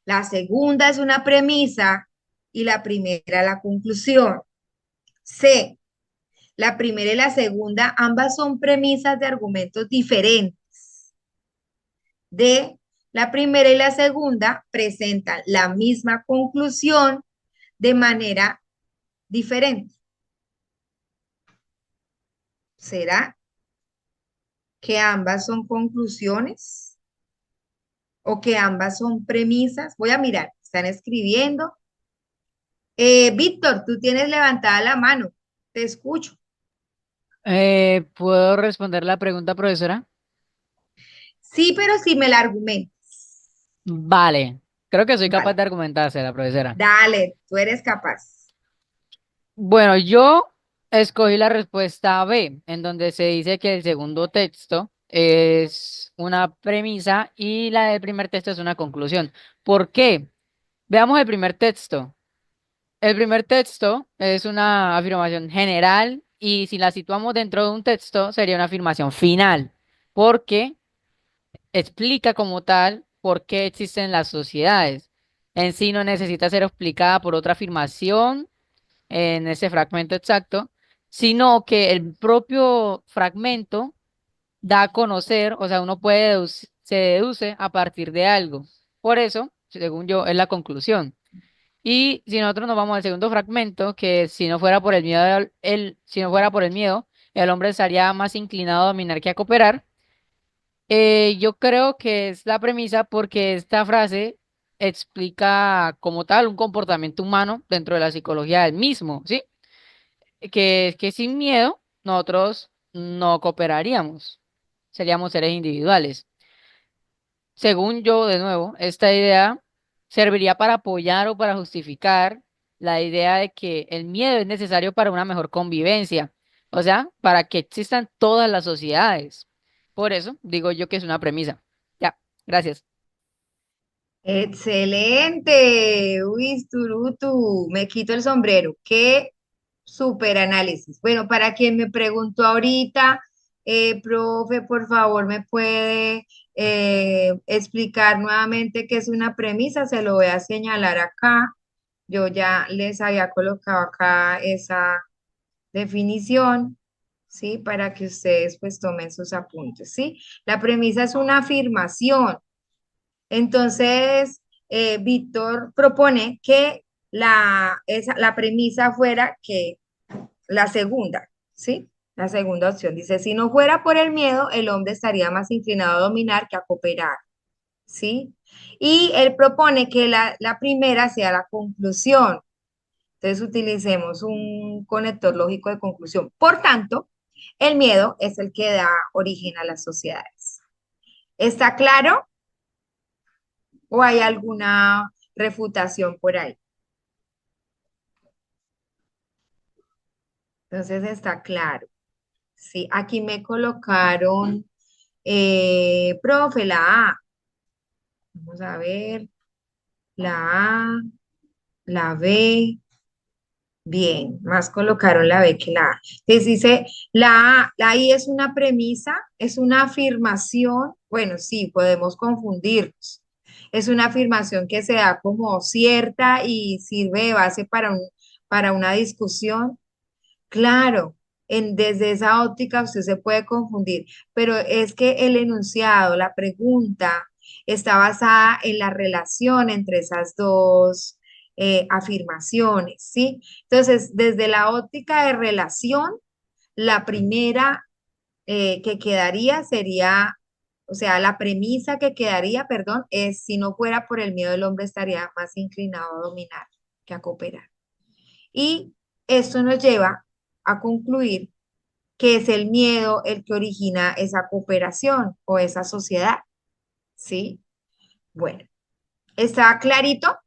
la segunda es una premisa y la primera la conclusión. C, la primera y la segunda ambas son premisas de argumentos diferentes. D, la primera y la segunda presentan la misma conclusión de manera diferente. ¿Será que ambas son conclusiones o que ambas son premisas? Voy a mirar, están escribiendo. Víctor, tú tienes levantada la mano, te escucho. ¿Puedo responder la pregunta, profesora? Sí, pero si me la argumentas. Vale, creo que soy capaz Vale, de argumentársela, profesora. dale, tú eres capaz. Bueno, yo escogí la respuesta B, en donde se dice que el segundo texto es una premisa y la del primer texto es una conclusión. ¿Por qué? Veamos el primer texto. El primer texto es una afirmación general y si la situamos dentro de un texto sería una afirmación final, porque explica como tal por qué existen las sociedades. En sí no necesita ser explicada por otra afirmación en ese fragmento exacto, sino que el propio fragmento da a conocer, o sea, uno puede se deduce a partir de algo. Por eso, según yo, es la conclusión. Y si nosotros nos vamos al segundo fragmento, que si no fuera por el miedo, si no fuera por el miedo, el hombre estaría más inclinado a dominar que a cooperar. Yo creo que es la premisa porque esta frase explica como tal un comportamiento humano dentro de la psicología del mismo, ¿sí? Que sin miedo nosotros no cooperaríamos, seríamos seres individuales. Según yo, de nuevo, esta idea serviría para apoyar o para justificar la idea de que el miedo es necesario para una mejor convivencia, o sea, para que existan todas las sociedades. Por eso digo yo que es una premisa. Ya, gracias. Excelente, Luis Turutu, me quito el sombrero. Qué super análisis. Bueno, para quien me preguntó ahorita, profe, por favor, ¿me puede explicar nuevamente qué es una premisa? Se lo voy a señalar acá. Yo ya les había colocado acá esa definición, ¿sí? Para que ustedes pues tomen sus apuntes, ¿sí? La premisa es una afirmación. Entonces, Víctor propone que la premisa fuera que la segunda, ¿sí? La segunda opción dice, si no fuera por el miedo, el hombre estaría más inclinado a dominar que a cooperar, ¿sí? Y él propone que la primera sea la conclusión. Entonces, utilicemos un conector lógico de conclusión. Por tanto, el miedo es el que da origen a las sociedades. ¿Está claro? ¿O hay alguna refutación por ahí? Entonces está claro. Sí, aquí me colocaron, profe, la A. Vamos a ver, la A, la B. Bien, más colocaron la B que la A. Entonces dice, la I es una premisa, es una afirmación. Bueno, sí, podemos confundirnos. Es una afirmación que se da como cierta y sirve de base para una discusión. Claro, desde esa óptica usted se puede confundir, pero es que el enunciado, la pregunta, está basada en la relación entre esas dos afirmaciones, ¿sí? Entonces, desde la óptica de relación, la primera que quedaría sería, o sea, la premisa que quedaría, perdón, es si no fuera por el miedo, el hombre estaría más inclinado a dominar que a cooperar. Y esto nos lleva a concluir que es el miedo el que origina esa cooperación o esa sociedad, ¿sí? Bueno, ¿está clarito?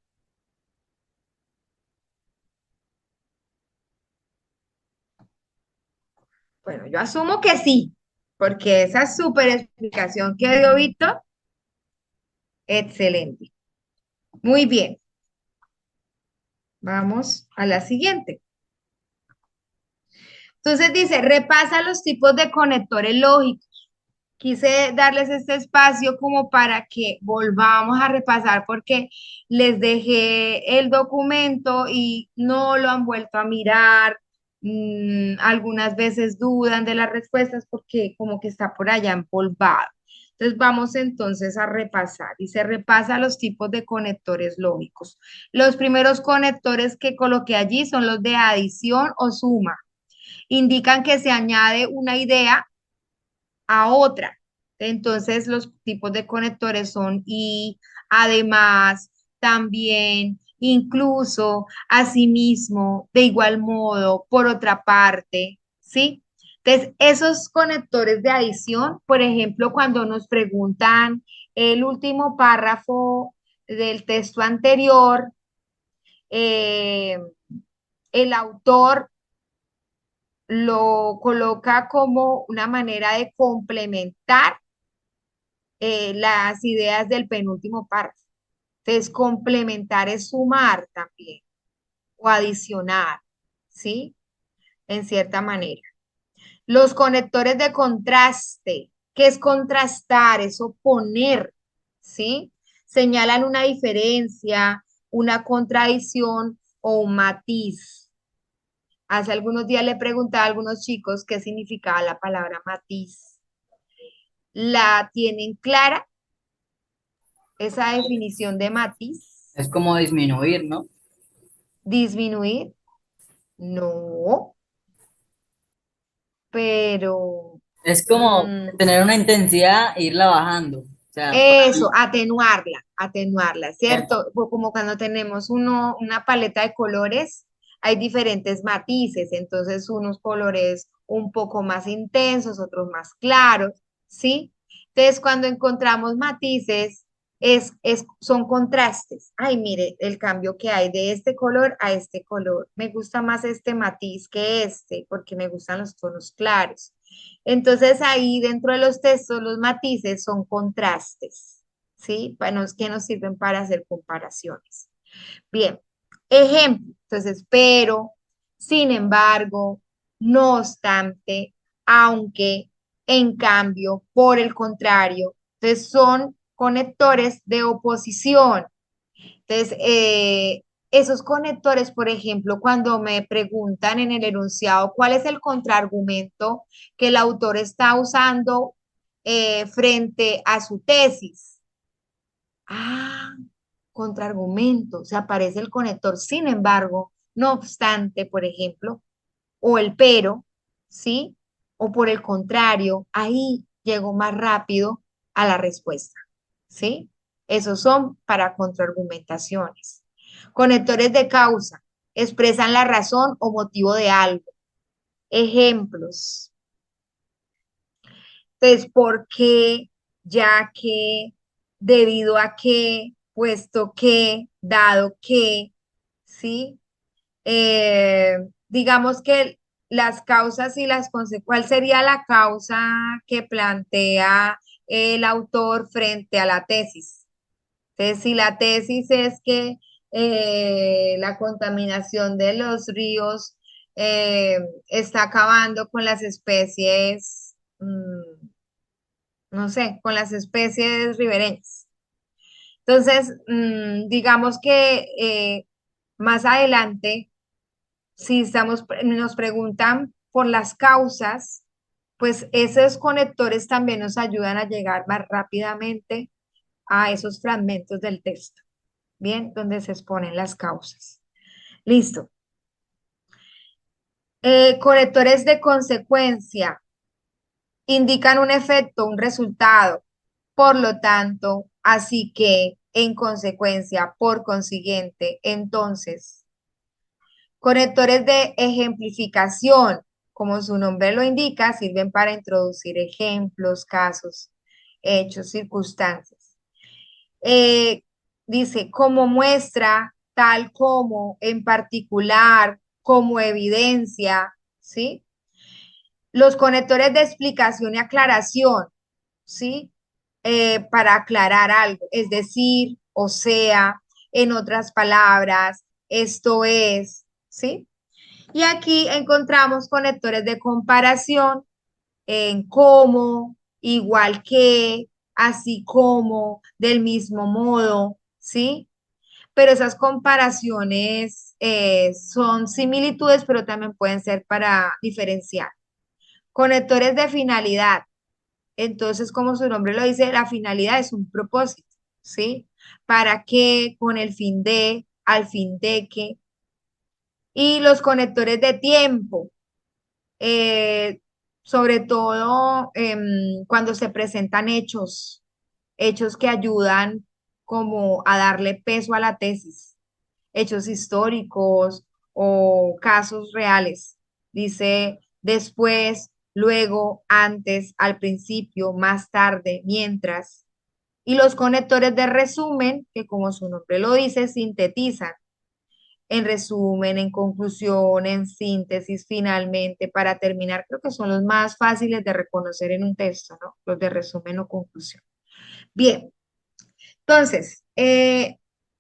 Bueno, yo asumo que sí, porque esa súper explicación que dio Víctor, excelente. Muy bien, vamos a la siguiente. Entonces dice, repasa los tipos de conectores lógicos. Quise darles este espacio como para que volvamos a repasar porque les dejé el documento y no lo han vuelto a mirar. Algunas veces dudan de las respuestas porque como que está por allá empolvado. Entonces vamos entonces a repasar y se repasa los tipos de conectores lógicos. Los primeros conectores que coloqué allí son los de adición o suma. indican que se añade una idea a otra. Entonces, los tipos de conectores son y, además, también, incluso, asimismo, de igual modo, por otra parte, ¿sí? Entonces, esos conectores de adición, por ejemplo, cuando nos preguntan el último párrafo del texto anterior, eh, el autor lo coloca como una manera de complementar las ideas del penúltimo párrafo. Entonces, complementar es sumar también o adicionar, ¿sí? En cierta manera. Los conectores de contraste, ¿qué es contrastar? Es oponer, ¿sí? Señalan una diferencia, una contradicción o un matiz. Hace algunos días le preguntaba a algunos chicos qué significaba la palabra matiz. ¿La tienen clara esa definición de matiz? Es como disminuir, ¿no? ¿Disminuir? No, pero Es como Mm, tener una intensidad e irla bajando. O sea, eso, atenuarla, epa, ¿cierto? Como cuando tenemos una paleta de colores, hay diferentes matices, entonces unos colores un poco más intensos, otros más claros, ¿sí? Entonces, cuando encontramos matices, son contrastes. Ay, mire, el cambio que hay de este color a este color. Me gusta más este matiz que este, porque me gustan los tonos claros. Entonces ahí dentro de los textos los matices son contrastes, ¿sí? Que nos sirven para hacer comparaciones. Bien, ejemplo, entonces, pero, sin embargo, no obstante, aunque, en cambio, por el contrario, entonces son conectores de oposición. Entonces, esos conectores, por ejemplo, cuando me preguntan en el enunciado cuál es el contraargumento que el autor está usando frente a su tesis. Ah, contraargumento, se aparece el conector. Sin embargo, no obstante, por ejemplo, o el pero, ¿sí? O por el contrario, ahí llego más rápido a la respuesta, ¿sí? Esos son para contraargumentaciones. Conectores de causa, expresan la razón o motivo de algo. Ejemplos. Entonces, ¿por qué? Ya que, debido a que, puesto que, dado que, ¿sí? Digamos que las causas y las consecuencias, ¿cuál sería la causa que plantea el autor frente a la tesis? Entonces, si la tesis es que la contaminación de los ríos eh, está acabando con las especies, no sé, con las especies ribereñas. Entonces, digamos que más adelante si nos preguntan por las causas, pues esos conectores también nos ayudan a llegar más rápidamente a esos fragmentos del texto, ¿bien? Donde se exponen las causas. Listo. Conectores de consecuencia indican un efecto, un resultado. Por lo tanto, así que, en consecuencia, por consiguiente, entonces, conectores de ejemplificación, como su nombre lo indica, sirven para introducir ejemplos, casos, hechos, circunstancias. Eh, Dice, como muestra, tal como, en particular, como evidencia, ¿sí? Los conectores de explicación y aclaración, ¿sí? Para aclarar algo, es decir, o sea, en otras palabras, esto es, ¿sí? Y aquí encontramos conectores de comparación en como, igual que, así como, del mismo modo, ¿sí? Pero esas comparaciones son similitudes, pero también pueden ser para diferenciar. Conectores de finalidad. Entonces, como su nombre lo dice, la finalidad es un propósito, ¿sí? ¿Para qué? Con el fin de, al fin de que. Y los conectores de tiempo. eh, sobre todo cuando se presentan hechos que ayudan como a darle peso a la tesis, hechos históricos o casos reales. Dice después, luego, antes, al principio, más tarde, mientras. Y los conectores de resumen, que como su nombre lo dice, sintetizan en resumen, en conclusión, en síntesis, finalmente, para terminar, creo que son los más fáciles de reconocer en un texto, ¿no? Los de resumen o conclusión. Bien, entonces,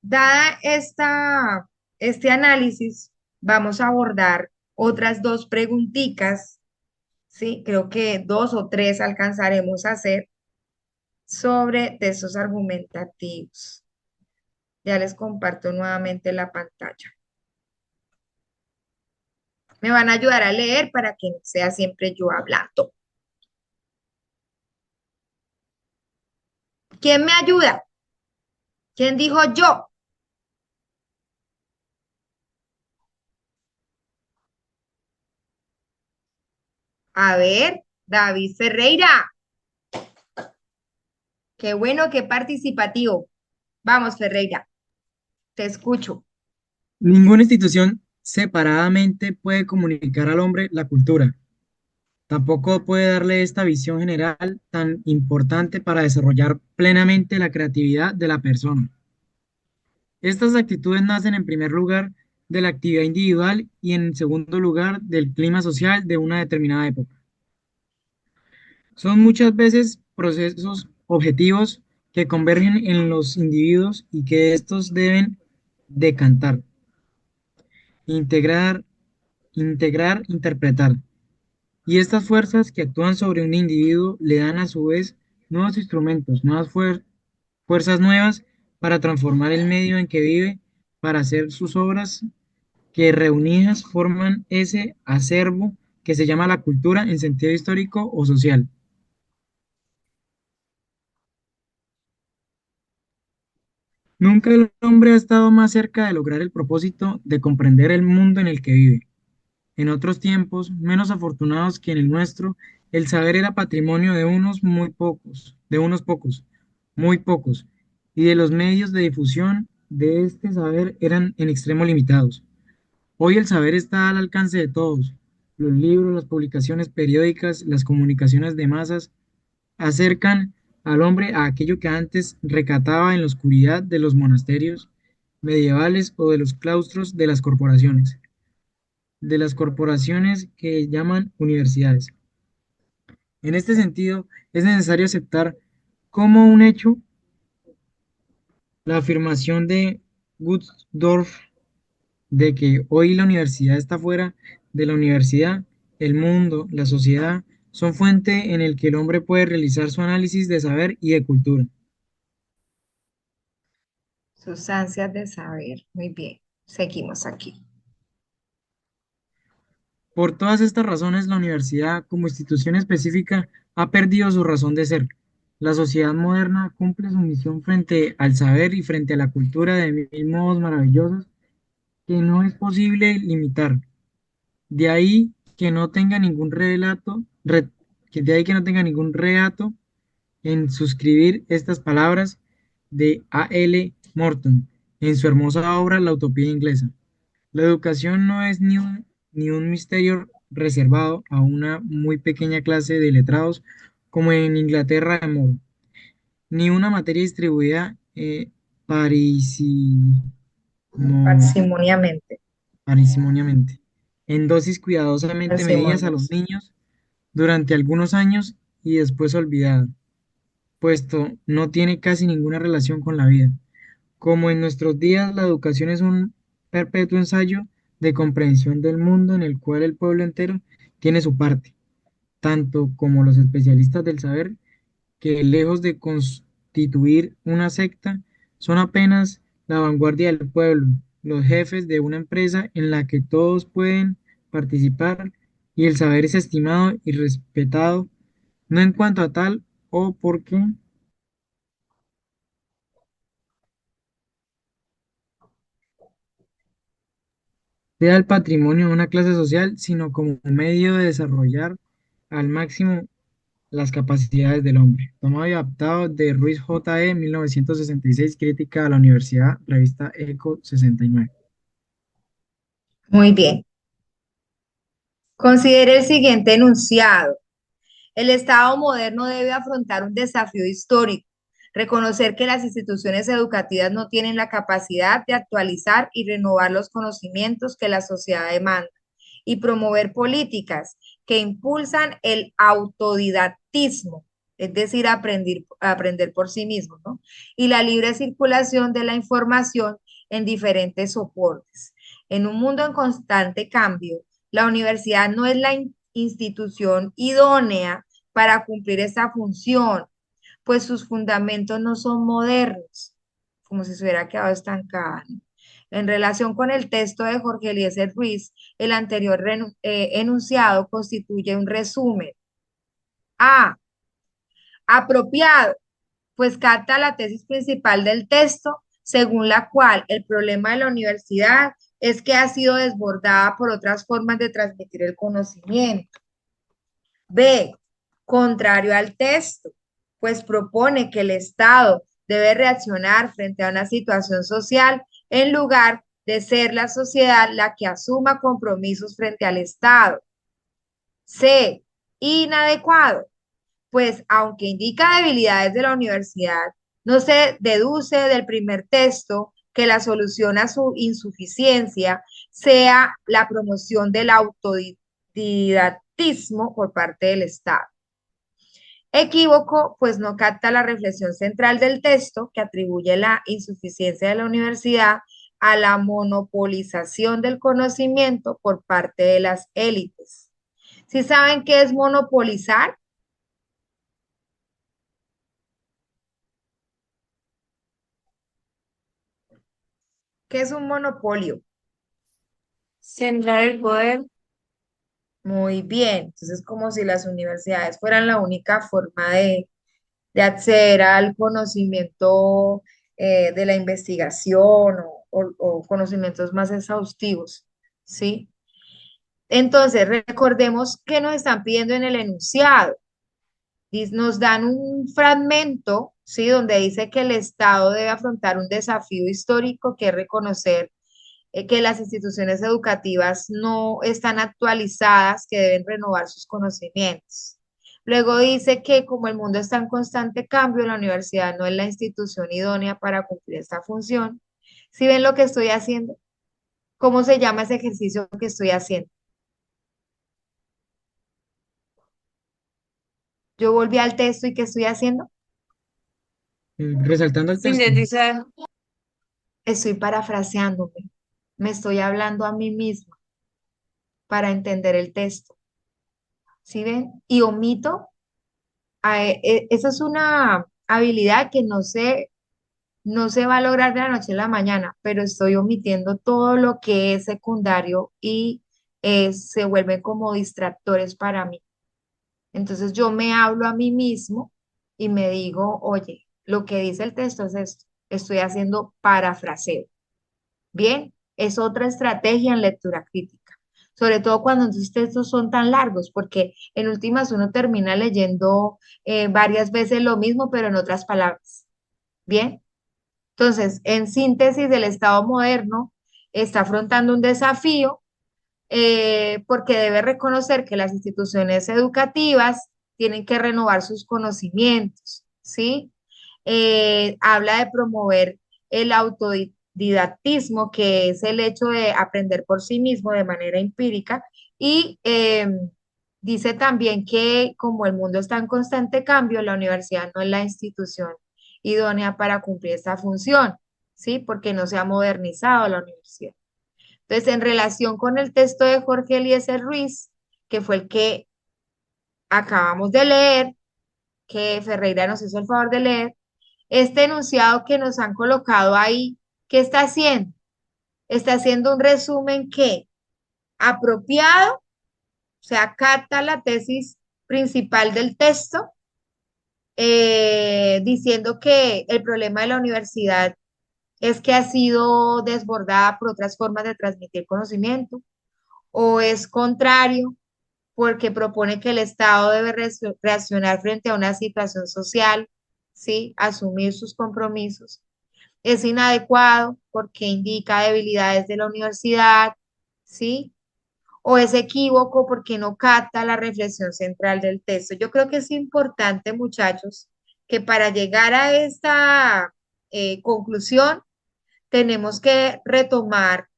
dada este análisis, vamos a abordar otras dos preguntitas, ¿sí? Creo que dos o tres alcanzaremos a hacer sobre textos argumentativos. Ya les comparto nuevamente la pantalla. Me van a ayudar a leer para que no sea siempre yo hablando. ¿Quién me ayuda? ¿Quién dijo yo? A ver, David Ferreira. Qué bueno, qué participativo. Vamos, Ferreira, te escucho. Ninguna institución separadamente puede comunicar al hombre la cultura. Tampoco puede darle esta visión general tan importante para desarrollar plenamente la creatividad de la persona. Estas actitudes nacen en primer lugar de la actividad individual y en segundo lugar del clima social de una determinada época. Son muchas veces procesos objetivos que convergen en los individuos y que estos deben decantar, integrar, interpretar. Y estas fuerzas que actúan sobre un individuo le dan a su vez nuevos instrumentos, fuerzas nuevas para transformar el medio en que vive, para hacer sus obras que reunidas forman ese acervo que se llama la cultura en sentido histórico o social. Nunca el hombre ha estado más cerca de lograr el propósito de comprender el mundo en el que vive. En otros tiempos, menos afortunados que en el nuestro, el saber era patrimonio de unos pocos, muy pocos, y de los medios de difusión de este saber eran en extremo limitados. Hoy el saber está al alcance de todos. Los libros, las publicaciones periódicas, las comunicaciones de masas acercan al hombre a aquello que antes recataba en la oscuridad de los monasterios medievales o de los claustros de las corporaciones que llaman universidades. En este sentido, es necesario aceptar como un hecho la afirmación de Gutzdorf de que hoy la universidad está fuera de la universidad, el mundo, la sociedad, son fuente en el que el hombre puede realizar su análisis de saber y de cultura. Sus ansias de saber. Muy bien, seguimos aquí. Por todas estas razones, la universidad como institución específica ha perdido su razón de ser. La sociedad moderna cumple su misión frente al saber y frente a la cultura de mil modos maravillosos que no es posible limitar. De ahí que no tenga ningún de ahí que no tenga ningún reato en suscribir estas palabras de A. L. Morton en su hermosa obra La Utopía Inglesa. La educación no es ni un misterio reservado a una muy pequeña clase de letrados como en Inglaterra de Moro, ni una materia distribuida parisi- mo- Parsimoniamente. parsimoniamente, en dosis cuidadosamente medidas a los Parsimonios. niños durante algunos años y después olvidada, puesto no tiene casi ninguna relación con la vida. Como en nuestros días, la educación es un perpetuo ensayo de comprensión del mundo en el cual el pueblo entero tiene su parte, tanto como los especialistas del saber, que lejos de constituir una secta, son apenas la vanguardia del pueblo, los jefes de una empresa en la que todos pueden participar y el saber es estimado y respetado, no en cuanto a tal o porque sea el patrimonio de una clase social, sino como medio de desarrollar al máximo las capacidades del hombre. Tomado y adaptado de Ruiz J. E. 1966, Crítica a la Universidad, revista ECO 69. Muy bien. Considere el siguiente enunciado. El Estado moderno debe afrontar un desafío histórico, reconocer que las instituciones educativas no tienen la capacidad de actualizar y renovar los conocimientos que la sociedad demanda y promover políticas que impulsan el autodidactismo, es decir, aprender por sí mismo, ¿no? Y la libre circulación de la información en diferentes soportes. En un mundo en constante cambio, la universidad no es la institución idónea para cumplir esta función, pues sus fundamentos no son modernos, como si se hubiera quedado estancada, ¿no? En relación con el texto de Jorge Eliezer Ruiz, el anterior enunciado constituye un resumen. A. Apropiado, pues capta la tesis principal del texto, según la cual el problema de la universidad es que ha sido desbordada por otras formas de transmitir el conocimiento. B. Contrario al texto, pues propone que el Estado debe reaccionar frente a una situación social en lugar de ser la sociedad la que asuma compromisos frente al Estado. C. Inadecuado, pues aunque indica debilidades de la universidad, no se deduce del primer texto que la solución a su insuficiencia sea la promoción del autodidactismo por parte del Estado. Equívoco, pues no capta la reflexión central del texto que atribuye la insuficiencia de la universidad a la monopolización del conocimiento por parte de las élites. ¿Sí saben qué es monopolizar? ¿Qué es un monopolio? Centrar el poder. Muy bien. Entonces, como si las universidades fueran la única forma de acceder al conocimiento de la investigación o conocimientos más exhaustivos, ¿sí? Entonces, recordemos que nos están pidiendo en el enunciado. Nos dan un fragmento, ¿sí? Donde dice que el Estado debe afrontar un desafío histórico que es reconocer que las instituciones educativas no están actualizadas, que deben renovar sus conocimientos. Luego dice que como el mundo está en constante cambio, la universidad no es la institución idónea para cumplir esta función. ¿Sí ven lo que estoy haciendo? ¿Cómo se llama ese ejercicio que estoy haciendo? Yo volví al texto y ¿qué estoy haciendo? Resaltando el texto. Sintetizar. Estoy parafraseándome. Me estoy hablando a mí misma para entender el texto. ¿Sí ven? Y omito. Esa es una habilidad que no se va a lograr de la noche a la mañana, pero estoy omitiendo todo lo que es secundario y se vuelven como distractores para mí. Entonces yo me hablo a mí mismo y me digo, oye, lo que dice el texto es esto, estoy haciendo parafraseo. Bien, es otra estrategia en lectura crítica, sobre todo cuando estos textos son tan largos, porque en últimas uno termina leyendo varias veces lo mismo, pero en otras palabras. Bien, entonces, en síntesis, el Estado moderno está afrontando un desafío porque debe reconocer que las instituciones educativas tienen que renovar sus conocimientos, ¿sí? Habla de promover el autodidactismo, que es el hecho de aprender por sí mismo de manera empírica, y dice también que como el mundo está en constante cambio, la universidad no es la institución idónea para cumplir esta función, ¿sí? Porque no se ha modernizado la universidad. Entonces, en relación con el texto de Jorge Eliezer Ruiz, que fue el que acabamos de leer, que Ferreira nos hizo el favor de leer, este enunciado que nos han colocado ahí, ¿qué está haciendo? Está haciendo un resumen que apropiado, o sea, capta la tesis principal del texto, diciendo que el problema de la universidad ¿Es que ha sido desbordada por otras formas de transmitir conocimiento? ¿O es contrario porque propone que el Estado debe reaccionar frente a una situación social, ¿sí? Asumir sus compromisos? ¿Es inadecuado porque indica debilidades de la universidad, ¿sí? ¿O es equívoco porque no capta la reflexión central del texto? Yo creo que es importante, muchachos, que para llegar a esta conclusión tenemos que retomar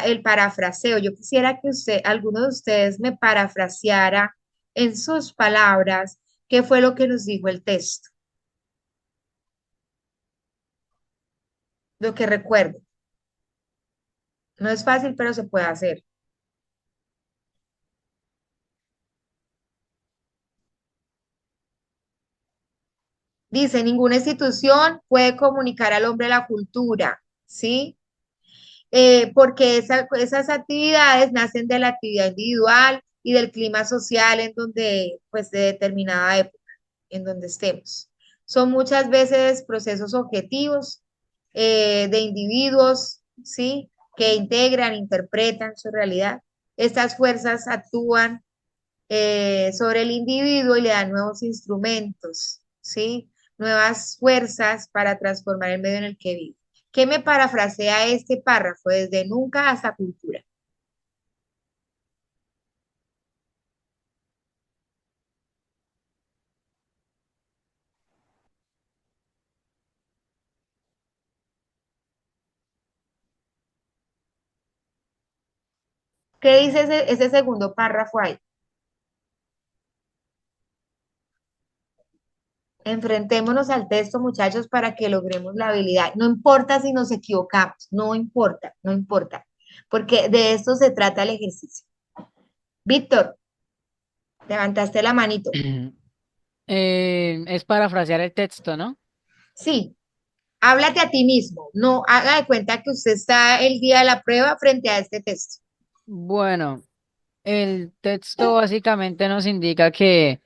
el parafraseo. Yo quisiera que alguno de ustedes me parafraseara en sus palabras qué fue lo que nos dijo el texto, lo que recuerdo. No es fácil, pero se puede hacer. Dice, ninguna institución puede comunicar al hombre la cultura, ¿sí? Porque esas actividades nacen de la actividad individual y del clima social en donde, pues, de determinada época, en donde estemos. Son muchas veces procesos objetivos de individuos, ¿sí? Que integran, interpretan su realidad. Estas fuerzas actúan sobre el individuo y le dan nuevos instrumentos, ¿sí? Nuevas fuerzas para transformar el medio en el que vive. ¿Qué me parafrasea este párrafo? Desde nunca hasta cultura. ¿Qué dice ese segundo párrafo ahí? Enfrentémonos al texto, muchachos, para que logremos la habilidad. No importa si nos equivocamos, no importa, no importa, porque de esto se trata el ejercicio. Víctor, levantaste la manito. Es parafrasear el texto, ¿no? Sí, háblate a ti mismo, no haga de cuenta que usted está el día de la prueba frente a este texto. Bueno, el texto básicamente nos indica que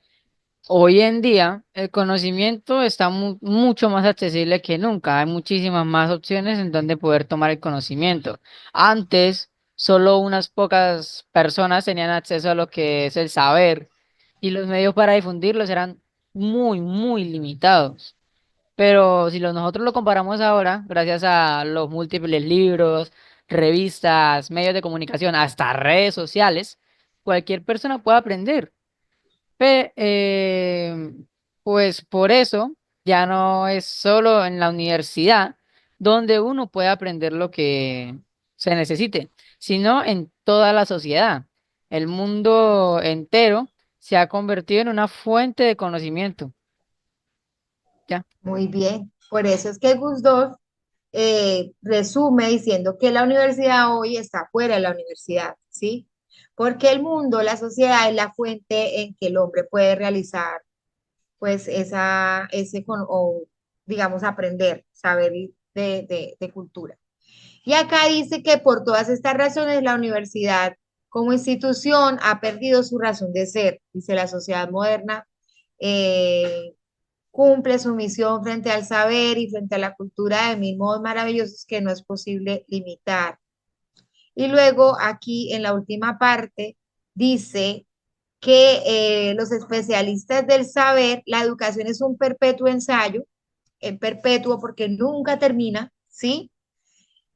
hoy en día el conocimiento está mucho más accesible que nunca. Hay muchísimas más opciones en donde poder tomar el conocimiento. Antes, solo unas pocas personas tenían acceso a lo que es el saber y los medios para difundirlos eran muy limitados. Pero si nosotros lo comparamos ahora, gracias a los múltiples libros, revistas, medios de comunicación, hasta redes sociales, cualquier persona puede aprender. Pe- eh, pues por eso ya no es solo en la universidad donde uno puede aprender lo que se necesite, sino en toda la sociedad. El mundo entero se ha convertido en una fuente de conocimiento. ¿Ya? Muy bien, por eso es que Gusdorf resume diciendo que la universidad hoy está fuera de la universidad, ¿sí? Porque el mundo, la sociedad es la fuente en que el hombre puede realizar, pues, o digamos, aprender, saber de cultura. Y acá dice que por todas estas razones la universidad como institución ha perdido su razón de ser. Dice la sociedad moderna cumple su misión frente al saber y frente a la cultura de mil modos maravillosos que no es posible limitar. Y luego aquí en la última parte dice que los especialistas del saber, la educación es un perpetuo ensayo, perpetuo porque nunca termina, ¿sí?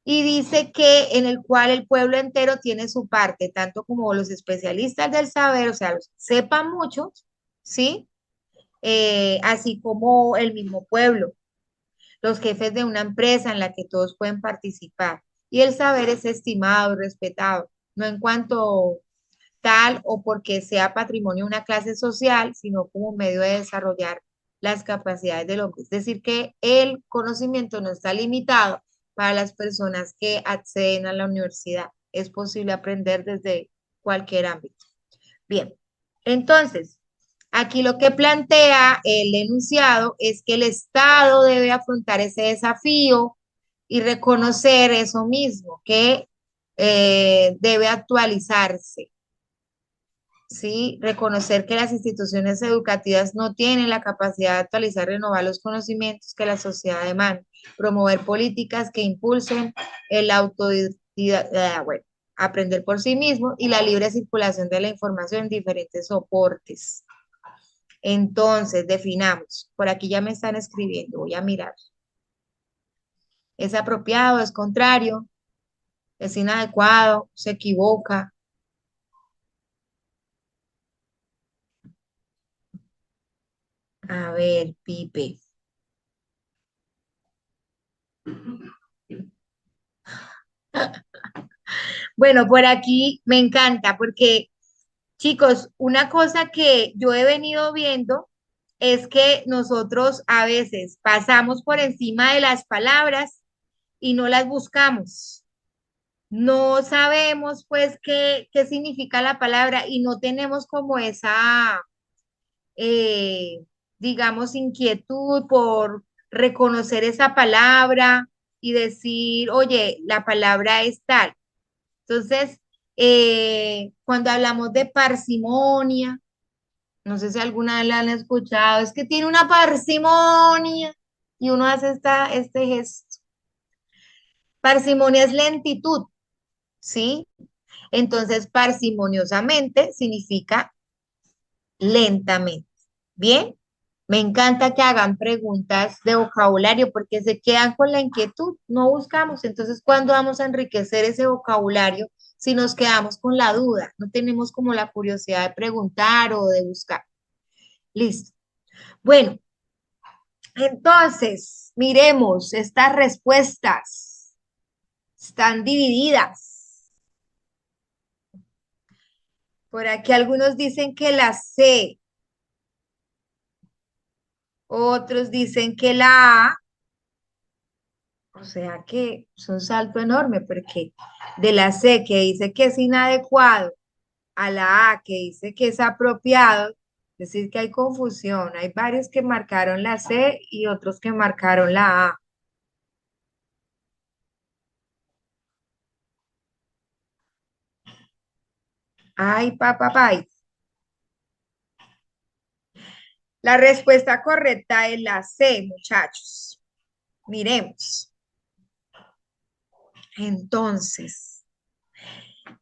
Y dice que en el cual el pueblo entero tiene su parte, tanto como los especialistas del saber, o sea, los que sepan mucho, ¿sí? Así como el mismo pueblo, los jefes de una empresa en la que todos pueden participar. Y el saber es estimado y respetado, no en cuanto tal o porque sea patrimonio de una clase social, sino como medio de desarrollar las capacidades del hombre. Es decir, que el conocimiento no está limitado para las personas que acceden a la universidad. Es posible aprender desde cualquier ámbito. Bien, entonces, aquí lo que plantea el enunciado es que el Estado debe afrontar ese desafío y reconocer eso mismo, que debe actualizarse. ¿sí? Reconocer que las instituciones educativas no tienen la capacidad de actualizar y renovar los conocimientos que la sociedad demanda. Promover políticas que impulsen el bueno, aprender por sí mismo y la libre circulación de la información en diferentes soportes. Entonces, definamos. Por aquí ya me están escribiendo, voy a mirar. ¿Es apropiado? ¿Es contrario? ¿Es inadecuado? ¿Se equivoca? A ver, Pipe. Bueno, por aquí me encanta porque, chicos, una cosa que yo he venido viendo es que nosotros a veces pasamos por encima de las palabras y no las buscamos. No sabemos pues qué significa la palabra y no tenemos como esa, eh, digamos, inquietud por reconocer esa palabra y decir, oye, la palabra es tal. Entonces, cuando hablamos de parsimonia, no sé si alguna vez la han escuchado, es que tiene una parsimonia y uno hace este gesto. Parsimonia es lentitud, ¿sí? Entonces, parsimoniosamente significa lentamente. Bien, me encanta que hagan preguntas de vocabulario porque se quedan con la inquietud, no buscamos. Entonces, ¿cuándo vamos a enriquecer ese vocabulario si nos quedamos con la duda? No tenemos como la curiosidad de preguntar o de buscar. Listo. Bueno, entonces, miremos estas respuestas. Están divididas. Por aquí algunos dicen que la C, otros dicen que la A. O sea que es un salto enorme porque de la C que dice que es inadecuado a la A que dice que es apropiado, es decir, que hay confusión. Hay varios que marcaron la C y otros que marcaron la A. Ay, papá, la respuesta correcta es la C, muchachos. Miremos. Entonces,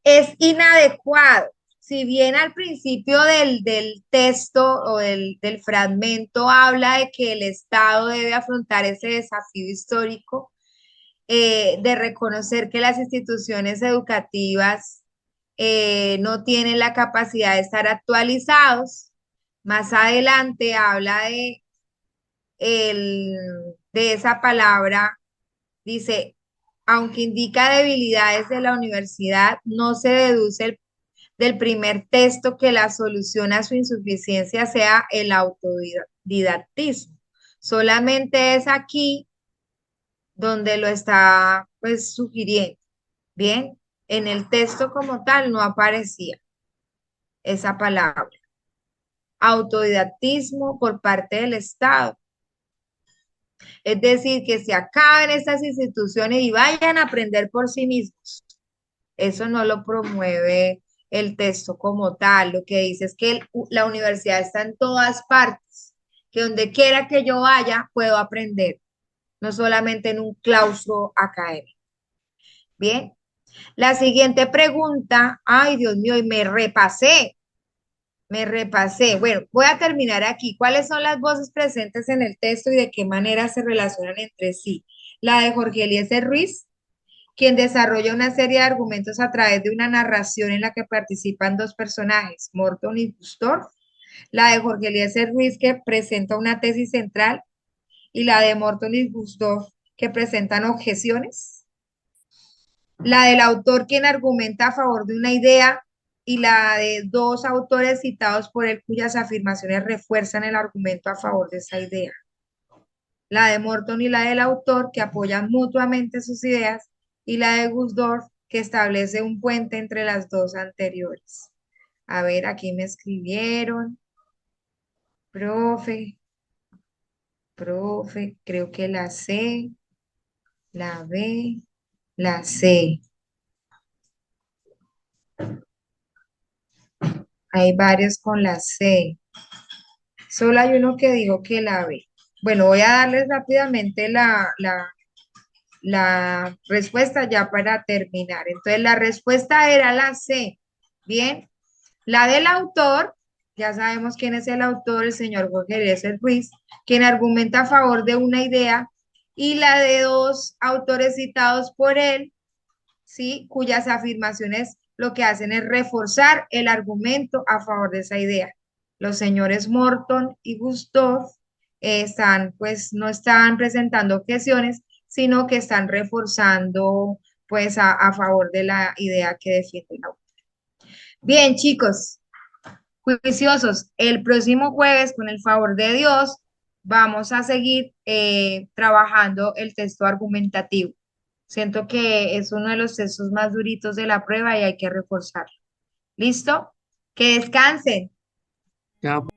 es inadecuado. Si bien al principio del texto o del fragmento habla de que el Estado debe afrontar ese desafío histórico de reconocer que las instituciones educativas no tienen la capacidad de estar actualizados, más adelante habla el, de esa palabra, dice, aunque indica debilidades de la universidad, no se deduce del primer texto que la solución a su insuficiencia sea el autodidactismo. Solamente es aquí donde lo está pues sugiriendo. Bien, en el texto como tal no aparecía esa palabra. Autodidactismo por parte del Estado. Es decir, que se acaben estas instituciones y vayan a aprender por sí mismos. Eso no lo promueve el texto como tal. Lo que dice es que la universidad está en todas partes, que donde quiera que yo vaya puedo aprender, no solamente en un claustro académico. Bien, la siguiente pregunta, ay Dios mío, y me repasé. Bueno, voy a terminar aquí. ¿Cuáles son las voces presentes en el texto y de qué manera se relacionan entre sí? La de Jorge Eliezer Ruiz, quien desarrolla una serie de argumentos a través de una narración en la que participan dos personajes, Morton y Gustor. La de Jorge Eliezer Ruiz, que presenta una tesis central, y la de Morton y Gustor, que presentan objeciones. La del autor, quien argumenta a favor de una idea, y la de dos autores citados por él, cuyas afirmaciones refuerzan el argumento a favor de esa idea. La de Morton y la del autor, que apoyan mutuamente sus ideas, y la de Gusdorf, que establece un puente entre las dos anteriores. A ver, aquí me escribieron. Profe, creo que la C, la B, la C. Hay varios con la C. Solo hay uno que dijo que la B. Bueno, voy a darles rápidamente la respuesta ya para terminar. Entonces, la respuesta era la C. Bien. La del autor, ya sabemos quién es el autor, el señor Jorge Eliezer Ruiz, quien argumenta a favor de una idea, y la de dos autores citados por él, ¿sí? Cuyas afirmaciones lo que hacen es reforzar el argumento a favor de esa idea. Los señores Morton y Gustav pues, no están presentando objeciones, sino que están reforzando, pues, a favor de la idea que defiende el autor. Bien, chicos, juiciosos, el próximo jueves, con el favor de Dios, vamos a seguir trabajando el texto argumentativo. Siento que es uno de los textos más duritos de la prueba y hay que reforzarlo. ¿Listo? Que descansen. Chao.